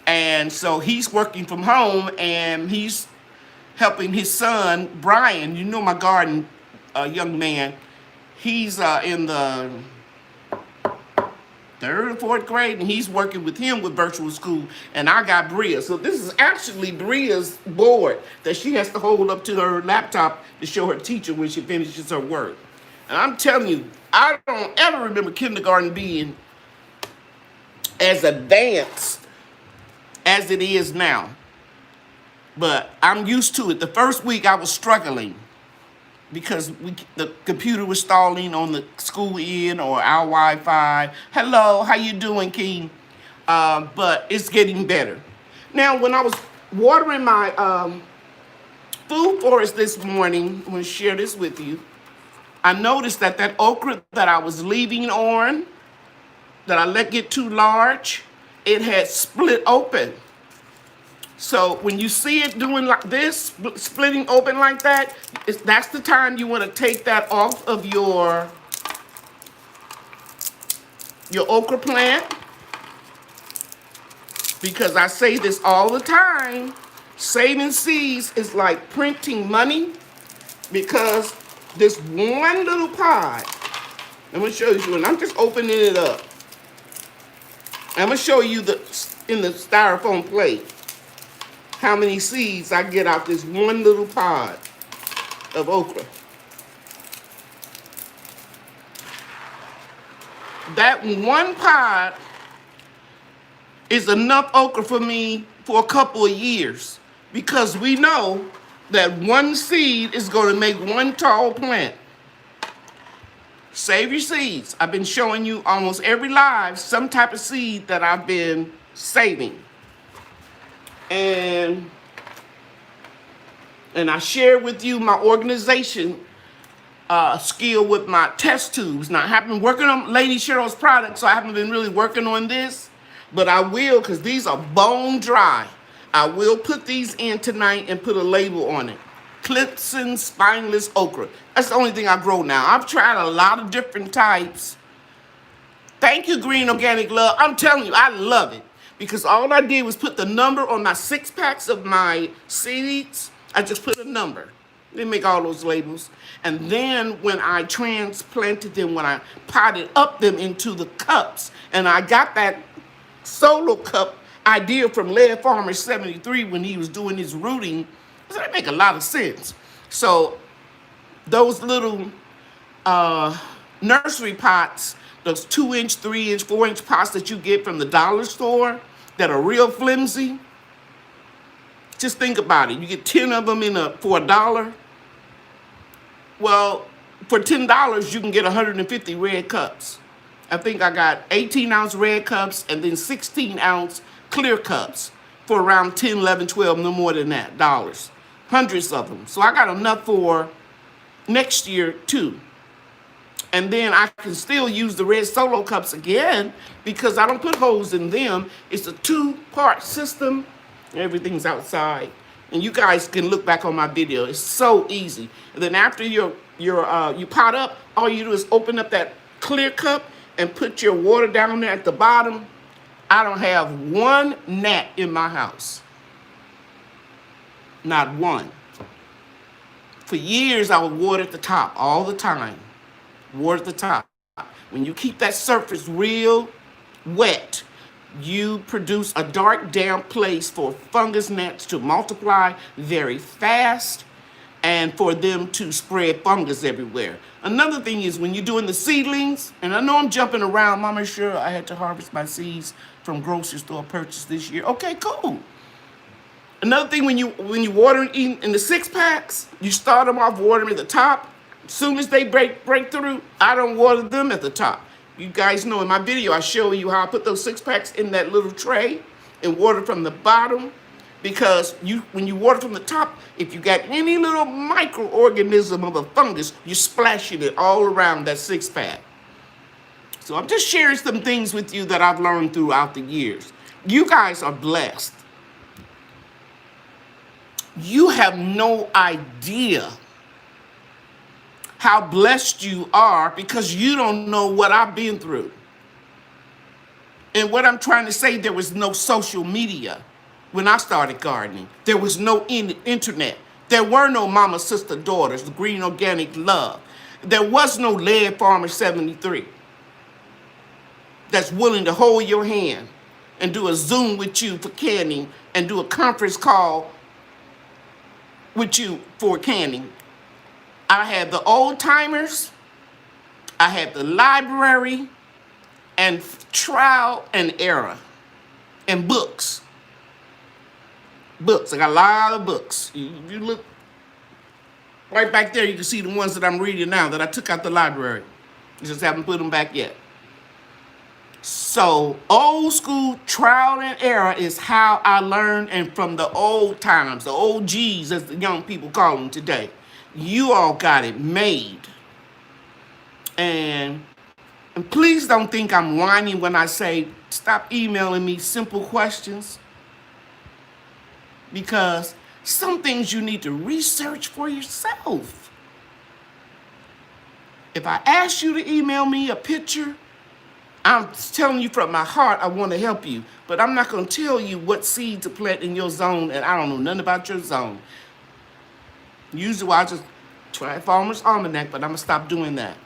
Speaker 1: And so he's working from home, and he's helping his son, Brian, you know my garden young man, he's in the 3rd or 4th grade, and he's working with him with virtual school, and I got Bria. So this is actually Bria's board that she has to hold up to her laptop to show her teacher when she finishes her work. And I'm telling you, I don't ever remember kindergarten being as advanced as it is now. But I'm used to it. The first week I was struggling because the computer was stalling on the school end or our Wi-Fi. Hello, how you doing, King? But it's getting better. Now, when I was watering my food forest this morning, I'm going to share this with you, I noticed that okra that I was leaving on, that I let get too large, it had split open. So when you see it doing like this, splitting open like that, that's the time you want to take that off of your okra plant. Because I say this all the time, saving seeds is like printing money, because this one little pod, I'm going to show you, and I'm just opening it up. I'm going to show you in the styrofoam plate how many seeds I get out this one little pod of okra. That one pod is enough okra for me for a couple of years, because we know that one seed is going to make one tall plant. Save your seeds. I've been showing you almost every live some type of seed that I've been saving. And I share with you my organization skill with my test tubes. Now, I haven't been working on Lady Cheryl's product, so I haven't been really working on this. But I will, because these are bone dry. I will put these in tonight and put a label on it. Clipson spineless okra. That's the only thing I grow now. I've tried a lot of different types. Thank you, Green Organic Love. I'm telling you, I love it. Because all I did was put the number on my 6-packs of my seeds. I just put a number. They make all those labels. And then when I transplanted them, when I potted up them into the cups, and I got that solo cup idea from Lead Farmer 73 when he was doing his rooting, so that make a lot of sense. So those little nursery pots, those 2-inch, 3-inch, 4-inch pots that you get from the dollar store that are real flimsy, just think about it. You get 10 of them for $1. Well, for $10, you can get 150 red cups. I think I got 18-ounce red cups and then 16-ounce clear cups for around 10, 11, 12, no more than that, dollars. Hundreds of them. So I got enough for next year, too. And then I can still use the red solo cups again because I don't put holes in them. It's a 2-part system. Everything's outside. And you guys can look back on my video. It's so easy. And then after you pot up, all you do is open up that clear cup and put your water down there at the bottom. I don't have one gnat in my house. Not one. For years, I would water at the top all the time. Water at the top. When you keep that surface real wet, you produce a dark, damp place for fungus gnats to multiply very fast and for them to spread fungus everywhere. Another thing is when you're doing the seedlings, and I know I'm jumping around. Mama sure I had to harvest my seeds from grocery store purchase this year. Okay, cool. Another thing, when you water in the 6-packs, you start them off watering at the top. As soon as they break through, I don't water them at the top. You guys know in my video, I show you how I put those 6-packs in that little tray and water from the bottom. Because when you water from the top, if you got any little microorganism of a fungus, you're splashing it all around that 6-pack. So I'm just sharing some things with you that I've learned throughout the years. You guys are blessed. You have no idea how blessed you are because you don't know what I've been through. And what I'm trying to say, there was no social media when I started gardening. There was no internet. There were no mama, sister, daughters, the Green Organic Love. There was no Lead Farmer 73 that's willing to hold your hand and do a Zoom with you for canning and do a conference call with you for canning. I had the old timers, I had the library, and trial and error, and books. Books, I got a lot of books. You look right back there, you can see the ones that I'm reading now that I took out the library. I just haven't put them back yet. So old school trial and error is how I learned, and from the old times, the OGs as the young people call them today. You all got it made. And please don't think I'm whining when I say stop emailing me simple questions. Because some things you need to research for yourself. If I ask you to email me a picture, I'm telling you from my heart, I want to help you. But I'm not going to tell you what seed to plant in your zone, and I don't know nothing about your zone. Usually I just try Farmer's Almanac, but I'm going to stop doing that.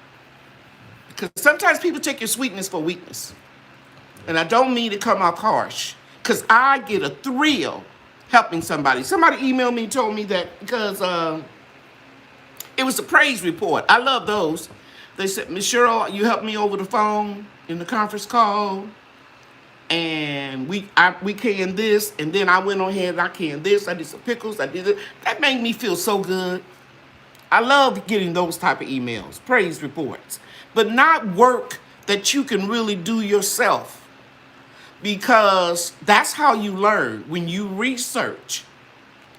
Speaker 1: Because sometimes people take your sweetness for weakness. And I don't mean to come off harsh. because I get a thrill helping somebody. Somebody emailed me and told me that because it was a praise report. I love those. They said, Miss Cheryl, you helped me over the phone in the conference call, and we canned this, and then I went on ahead and I canned this. I did some pickles. I did it. That made me feel so good. I love getting those type of emails, praise reports, but not work that you can really do yourself, because that's how you learn. When you research,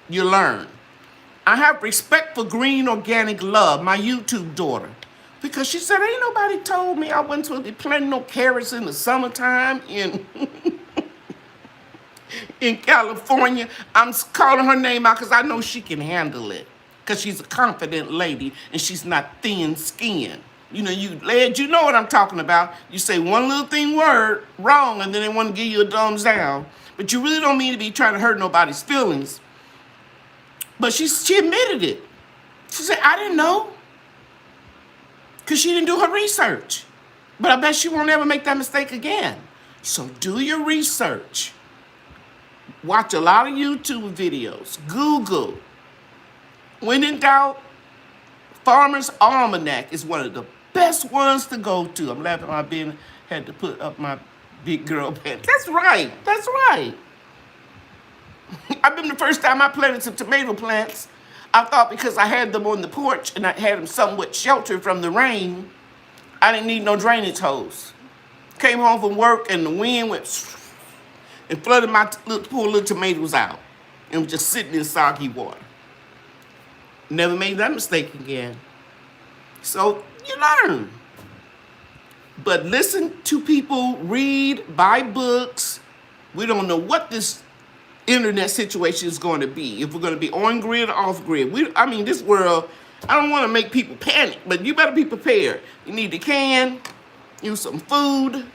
Speaker 1: you learn. I have respect for Green Organic Love, my YouTube daughter, because she said, ain't nobody told me I wasn't supposed to be planting no carrots in the summertime in in California. I'm calling her name out because I know she can handle it, because she's a confident lady and she's not thin-skinned. You know, you know what I'm talking about. You say one little thing word wrong and then they want to give you a thumbs down, but you really don't mean to be trying to hurt nobody's feelings. But she admitted it. She said, I didn't know, because she didn't do her research. But I bet she won't ever make that mistake again. So do your research. Watch a lot of YouTube videos. Google. When in doubt, Farmer's Almanac is one of the best ones to go to. I'm laughing at my had to put up my big girl pants. That's right. That's right. I remember the first time I planted some tomato plants, I thought because I had them on the porch and I had them somewhat sheltered from the rain, I didn't need no drainage hose. Came home from work and the wind went and flooded my poor little tomatoes out and was just sitting in soggy water. Never made that mistake again. So you learn. But listen to people, read, buy books. We don't know what this internet situation is going to be. If we're going to be on grid or off grid. This world, I don't want to make people panic, but you better be prepared. You need to can, use some food,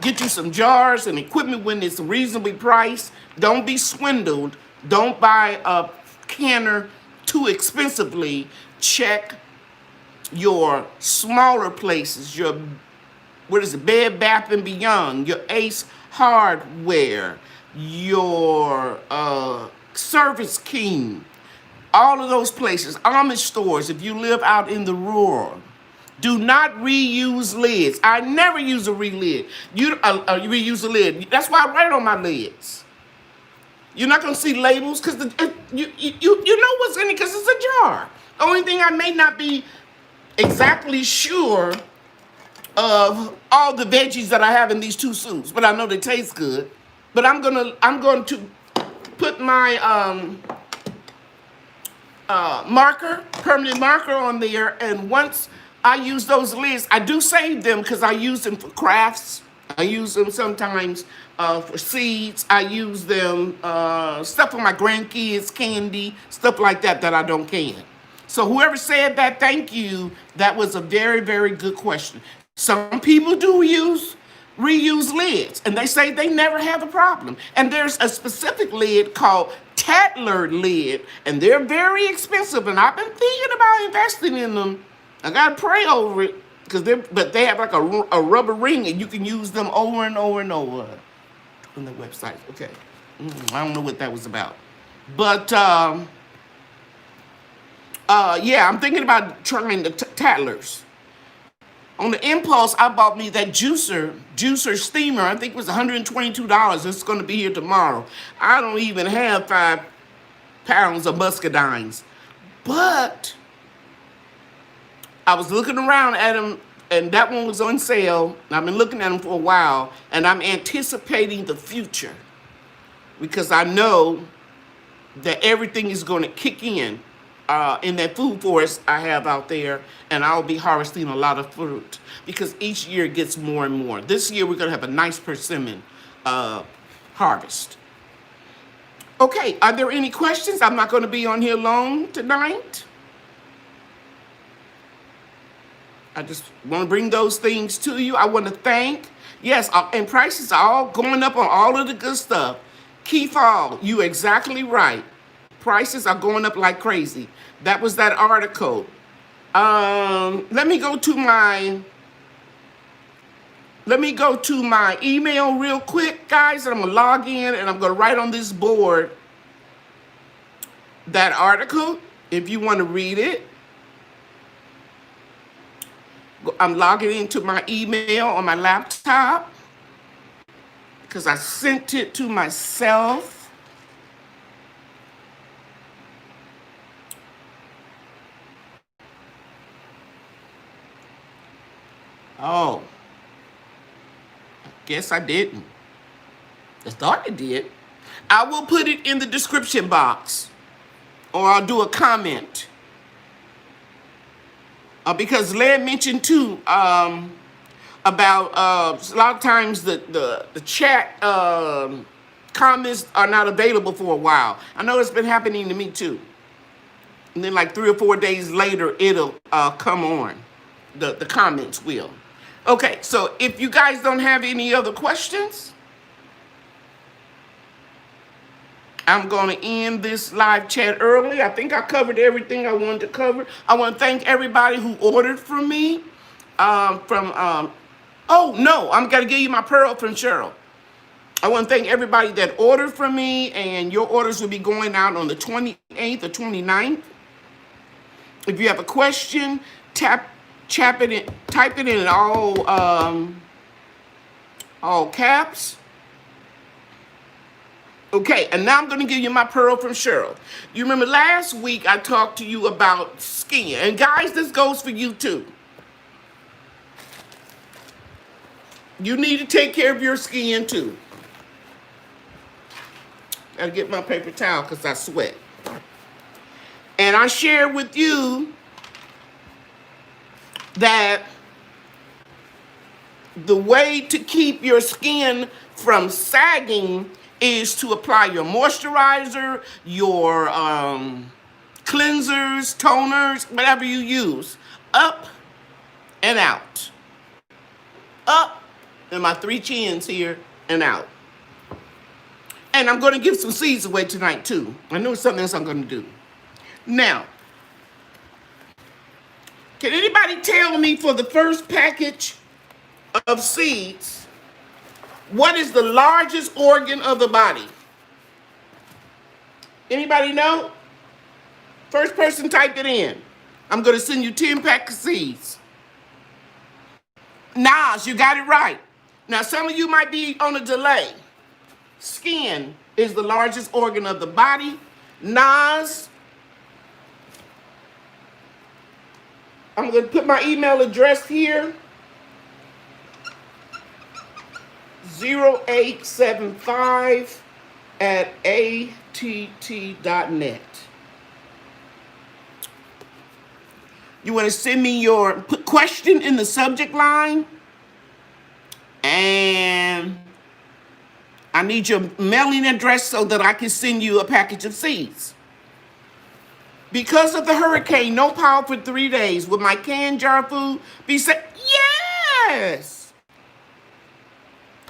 Speaker 1: get you some jars and equipment when it's reasonably priced. Don't be swindled. Don't buy a canner too expensively. Check your smaller places, your, Bed Bath & Beyond, your Ace Hardware, your Service King, all of those places, Amish stores, if you live out in the rural. Do not reuse lids. I never use a re-lid. You reuse a lid. That's why I write on my lids. You're not going to see labels because you know what's in it because it's a jar. The only thing I may not be exactly sure of all the veggies that I have in these two soups, but I know they taste good. But I'm going to put my permanent marker on there, and once I use those lids, I do save them because I use them for crafts. I use them sometimes for seeds. I use them stuff for my grandkids, candy, stuff like that I don't can. So whoever said that, thank you. That was a very, very good question. Some people do reuse lids, and they say they never have a problem. And there's a specific lid called Tatler lid, and they're very expensive, and I've been thinking about investing in them. I gotta pray over it, but they have like a rubber ring, and you can use them over and over and over on the website. Okay, I don't know what that was about, but yeah, I'm thinking about trying the Tatlers. On the impulse, I bought me that juicer steamer. I think it was $122. It's going to be here tomorrow. I don't even have 5 pounds of Muscadines. But I was looking around at them, and that one was on sale. I've been looking at them for a while, and I'm anticipating the future because I know that everything is going to kick in that food forest I have out there, and I'll be harvesting a lot of fruit because each year it gets more and more. This year we're going to have a nice persimmon harvest. Okay, are there any questions? I'm not going to be on here long tonight. I just want to bring those things to you. I want to thank, yes, and prices are all going up on all of the good stuff. Keefall, you're exactly right. Prices are going up like crazy. That was that article. Let me go to my Let me go to my email real quick, guys, and I'm gonna log in and I'm gonna write on this board that article if you want to read it. I'm logging into my email on my laptop because I sent it to myself. Oh, I guess I didn't. I thought I did. I will put it in the description box, or I'll do a comment. Because Len mentioned too about a lot of times the chat comments are not available for a while. I know it's been happening to me too. And then like 3 or 4 days later, it'll come on. The comments will. Okay, so if you guys don't have any other questions, I'm going to end this live chat early. I think I covered everything I wanted to cover. I want to thank everybody who ordered from me. Oh, no, I'm going to give you my pearl from Cheryl. I want to thank everybody that ordered from me, and your orders will be going out on the 28th or 29th. If you have a question, type it in all caps. Okay, and now I'm going to give you my pearl from Cheryl. You remember last week I talked to you about skin. And guys, this goes for you too. You need to take care of your skin too. Gotta get my paper towel because I sweat. And I shared with you that the way to keep your skin from sagging is to apply your moisturizer, your cleansers, toners, whatever you use, up and out. Up, and my 3 chins here, and out. And I'm going to give some seeds away tonight too. I know something else I'm going to do. Now, can anybody tell me for the first package of seeds, what is the largest organ of the body? Anybody know? First person type it in. I'm going to send you 10 packs of seeds. Nas, you got it right. Now, some of you might be on a delay. Skin is the largest organ of the body. Nas, I'm going to put my email address here. 0875@att.net. You want to send me your question in the subject line, and I need your mailing address so that I can send you a package of seeds. Because of the hurricane, no power for 3 days. Will my canned jar food be safe? Yes!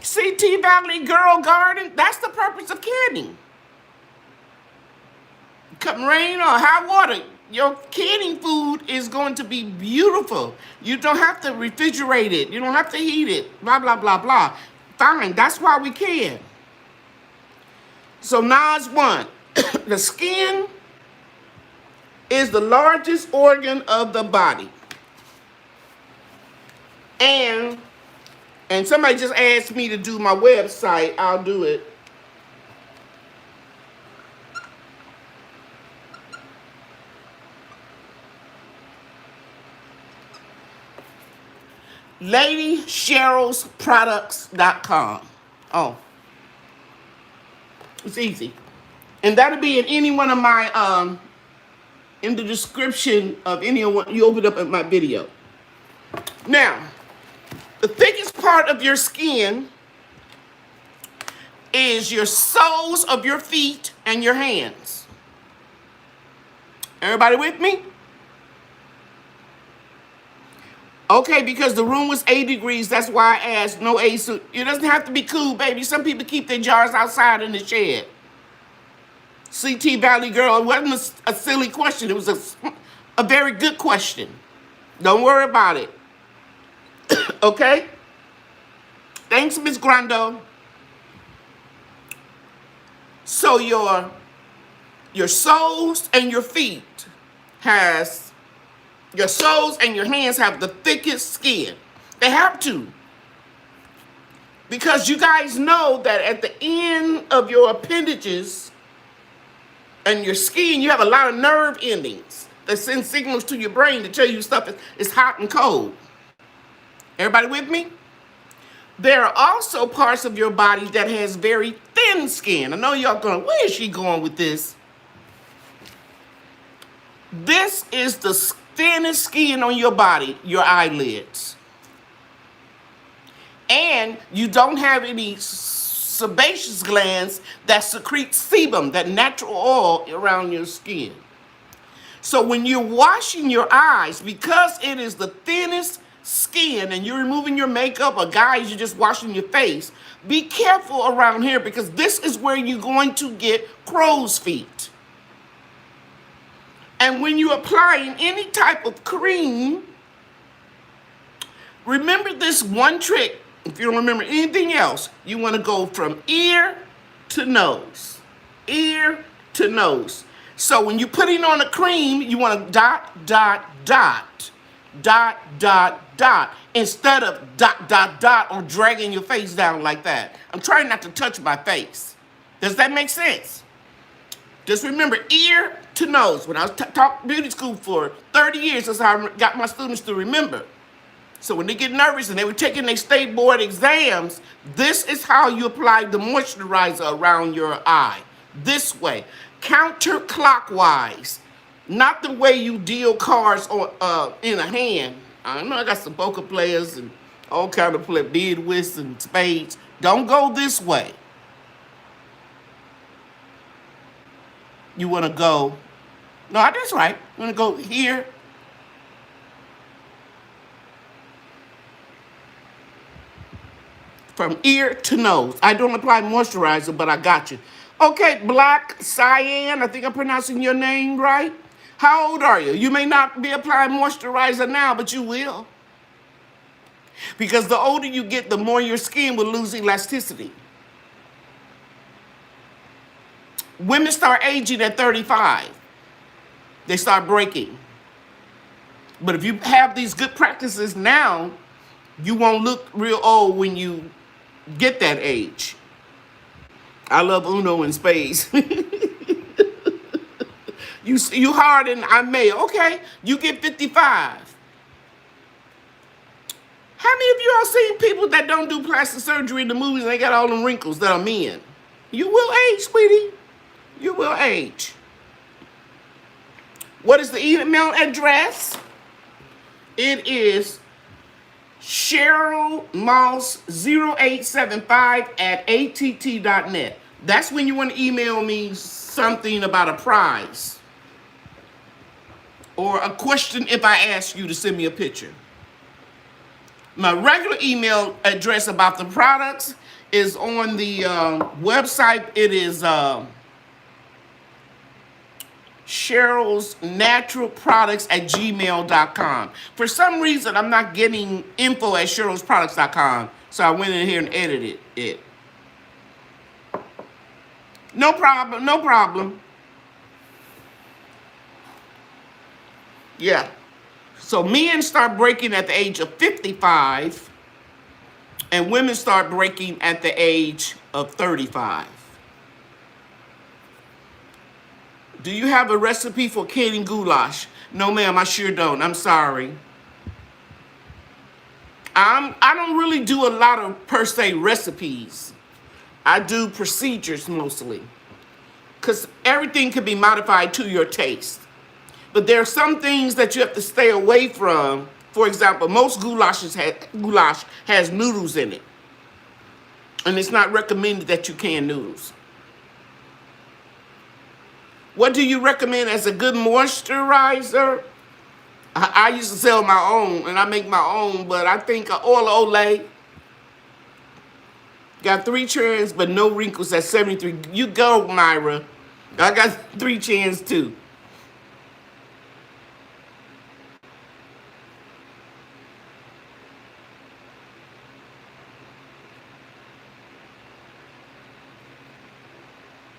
Speaker 1: CT Valley Girl Garden, that's the purpose of canning. Come rain or high water, your canning food is going to be beautiful. You don't have to refrigerate it. You don't have to heat it. Blah, blah, blah, blah. Fine, that's why we can. So Nas 1, the skin is the largest organ of the body. And somebody just asked me to do my website. I'll do it. LadyCherylsProducts.com. Oh. It's easy. And that'll be in any one of my, in the description of any of what you open up at my video. Now, the thickest part of your skin is your soles of your feet and your hands. Everybody with me? Okay, because the room was 80 degrees, that's why I asked no AC. It doesn't have to be cool, baby. Some people keep their jars outside in the shed. CT Valley Girl, it wasn't a silly question. It was a very good question. Don't worry about it. Okay? Thanks, Miss Grando. So your soles and your feet has, your soles and your hands have the thickest skin. They have to. Because you guys know that at the end of your appendages and your skin, you have a lot of nerve endings that send signals to your brain to tell you stuff is hot and cold. Everybody with me? There are also parts of your body that has very thin skin. I know y'all going, where is she going with this? This is the thinnest skin on your body, your eyelids. And you don't have any sebaceous glands that secrete sebum, that natural oil around your skin. So when you're washing your eyes, because it is the thinnest skin and you're removing your makeup, or guys, you're just washing your face, be careful around here because this is where you're going to get crow's feet. And when you're applying any type of cream, remember this one trick. If you don't remember anything else, you want to go from ear to nose. Ear to nose. So when you're putting on a cream, you want to dot, dot, dot. Dot, dot, dot. Instead of dot, dot, dot or dragging your face down like that. I'm trying not to touch my face. Does that make sense? Just remember, ear to nose. When I was taught beauty school for 30 years, that's how I got my students to remember. So when they get nervous and they were taking their state board exams, this is how you apply the moisturizer around your eye. This way, counterclockwise, not the way you deal cards on, in a hand. I know I got some poker players and all kind of play bid whist and spades. Don't go this way. You want to go, no, that's right. You want to go here. From ear to nose. I don't apply moisturizer, but I got you. Okay, Black Cyan, I think I'm pronouncing your name right. How old are you? You may not be applying moisturizer now, but you will. Because the older you get, the more your skin will lose elasticity. Women start aging at 35. They start breaking. But if you have these good practices now, you won't look real old when you get that age. I love Uno and spades. You hard and I may. Okay, you get 55. How many of you all seen people that don't do plastic surgery in the movies and they got all them wrinkles that are men? You will age, sweetie. You will age. What is the email address? It is CherylMoss0875@att.net. That's when you want to email me something about a prize or a question if I ask you to send me a picture. My regular email address about the products is on the website. It is Cheryl's Natural Products at gmail.com. For some reason, I'm not getting info at cherylsproducts.com, so I went in here and edited it. No problem, no problem. Yeah. So men start breaking at the age of 55, and women start breaking at the age of 35. Do you have a recipe for canning goulash? No, ma'am, I sure don't. I'm sorry. I don't really do a lot of, per se, recipes. I do procedures mostly. Because everything can be modified to your taste. But there are some things that you have to stay away from. For example, most goulash has noodles in it. And it's not recommended that you can noodles. What do you recommend as a good moisturizer? I used to sell my own, and I make my own, but I think Oil Olay. Got 3 chins, but no wrinkles at 73. You go, Myra. I got 3 chins, too.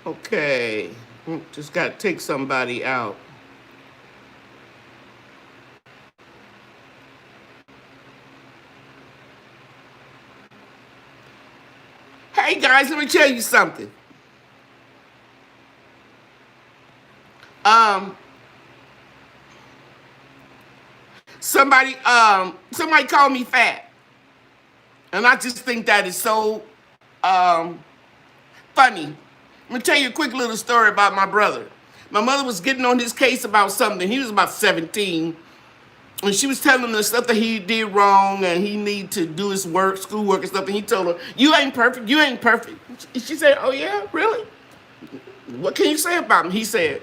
Speaker 1: Okay. Just got to take somebody out. Hey guys, let me tell you something. Um, somebody called me fat, and I just think that is so um funny. I'm gonna tell you a quick little story about my brother. My mother was getting on his case about something. He was about 17, and she was telling him the stuff that he did wrong, and he need to do his work, schoolwork and stuff. And he told her, "You ain't perfect. You ain't perfect." She said, "Oh yeah, really? What can you say about me?" He said,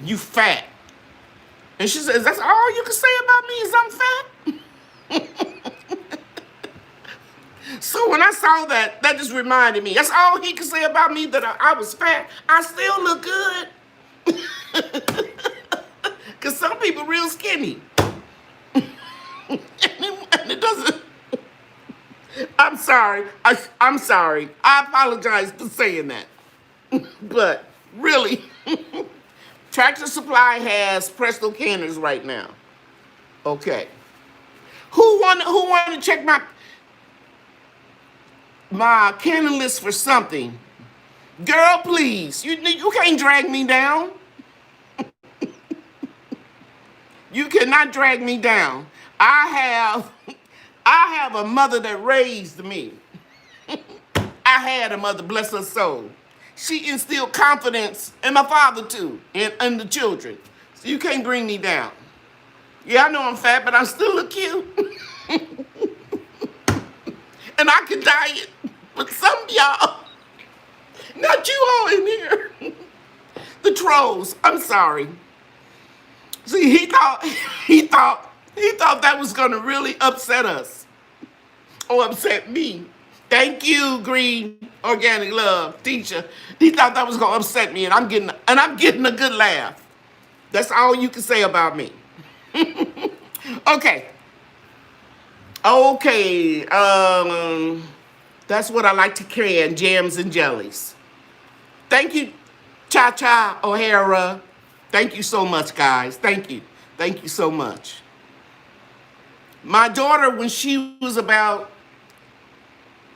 Speaker 1: "You fat." And she says, "That's all you can say about me is I'm fat?" So when I saw that, that just reminded me. That's all he could say about me, that I was fat. I still look good. Because some people real skinny. And it doesn't... I'm sorry. I'm sorry. I apologize for saying that. But really, Tractor Supply has Presto canners right now. Okay. Who want to check my cannon list for something? Girl, please. You can't drag me down. You cannot drag me down. I have a mother that raised me. I had a mother, bless her soul. She instilled confidence in my father too, and the children. So you can't bring me down. Yeah, I know I'm fat, but I still look cute. And I can diet. But some of y'all, not you all in here. The trolls, I'm sorry. See, he thought that was gonna really upset us. Or upset me. Thank you, Green Organic Love teacher. He thought that was gonna upset me, and I'm getting a good laugh. That's all you can say about me. Okay. Okay. That's what I like to can, jams and jellies. Thank you, Cha Cha O'Hara. Thank you so much, guys. Thank you. Thank you so much. My daughter, when she was about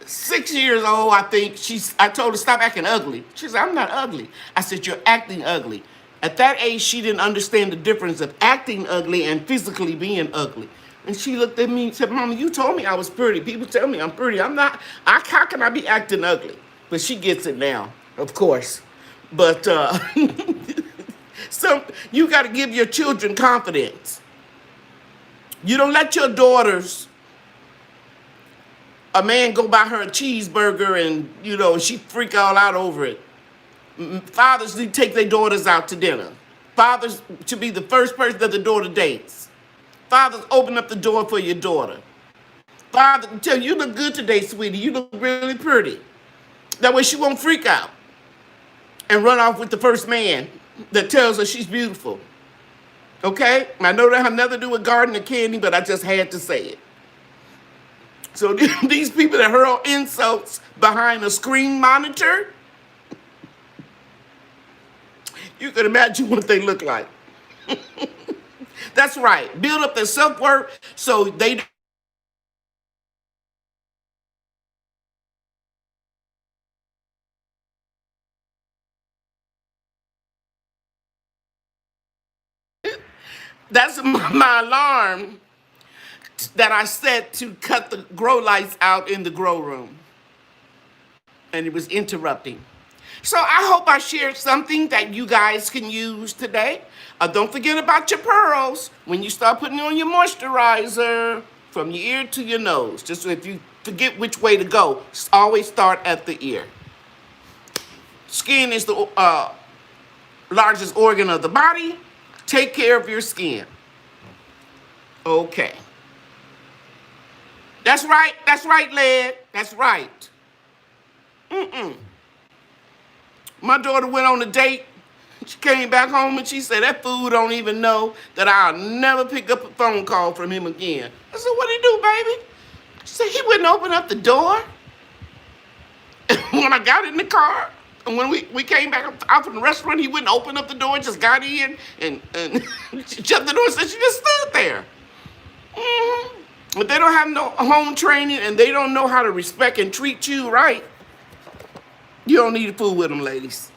Speaker 1: 6 years old, I think, I told her, "Stop acting ugly." She said, "I'm not ugly." I said, "You're acting ugly." At that age, she didn't understand the difference of acting ugly and physically being ugly. And she looked at me and said, "Mama, you told me I was pretty. People tell me I'm pretty. I'm not. How can I be acting ugly?" But she gets it now, of course. But so you got to give your children confidence. You don't let your daughters, a man go buy her a cheeseburger and, she freak all out over it. Fathers need to take their daughters out to dinner. Fathers should be the first person that the daughter dates. Fathers, open up the door for your daughter. Father can tell you, "You look good today, sweetie. You look really pretty." That way she won't freak out and run off with the first man that tells her she's beautiful. Okay? I know that have nothing to do with garden or candy, but I just had to say it. So these people that hurl insults behind a screen monitor, you can imagine what they look like. That's right. Build up their self-worth so they... That's my alarm that I set to cut the grow lights out in the grow room. And it was interrupting. So I hope I shared something that you guys can use today. Don't forget about your pearls when you start putting on your moisturizer from your ear to your nose. Just if you forget which way to go, always start at the ear. Skin is the largest organ of the body. Take care of your skin. Okay. That's right, Led. That's right. My daughter went on a date. She came back home and she said, "That fool don't even know that I'll never pick up a phone call from him again." I said, "What'd he do, baby?" She said, "He wouldn't open up the door when I got in the car. And when we came back out from the restaurant, he wouldn't open up the door, just got in and shut the door and said she just stood there. Mm-hmm. But they don't have no home training and they don't know how to respect and treat you right. You don't need to fool with them, ladies.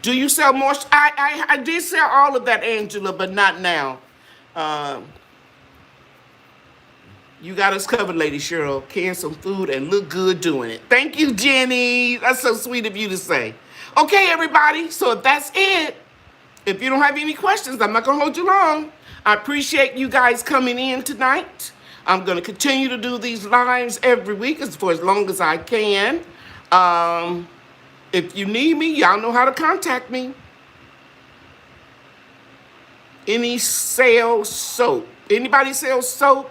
Speaker 1: Do you sell more? I did sell all of that, Angela, but not now. You got us covered, Lady Cheryl. Can some food and look good doing it. Thank you, Jenny. That's so sweet of you to say. Okay, everybody. So if that's it, if you don't have any questions, I'm not going to hold you long. I appreciate you guys coming in tonight. I'm going to continue to do these lives every week for as long as I can. If you need me, y'all know how to contact me. Any sell soap? Anybody sell soap?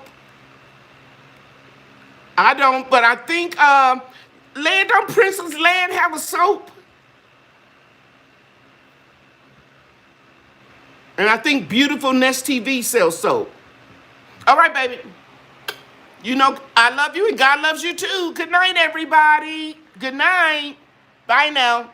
Speaker 1: I don't, but I think don't Princess Land have a soap? And I think Beautiful Nest TV sells soap. All right, baby. You know, I love you and God loves you too. Good night, everybody. Good night. Bye now.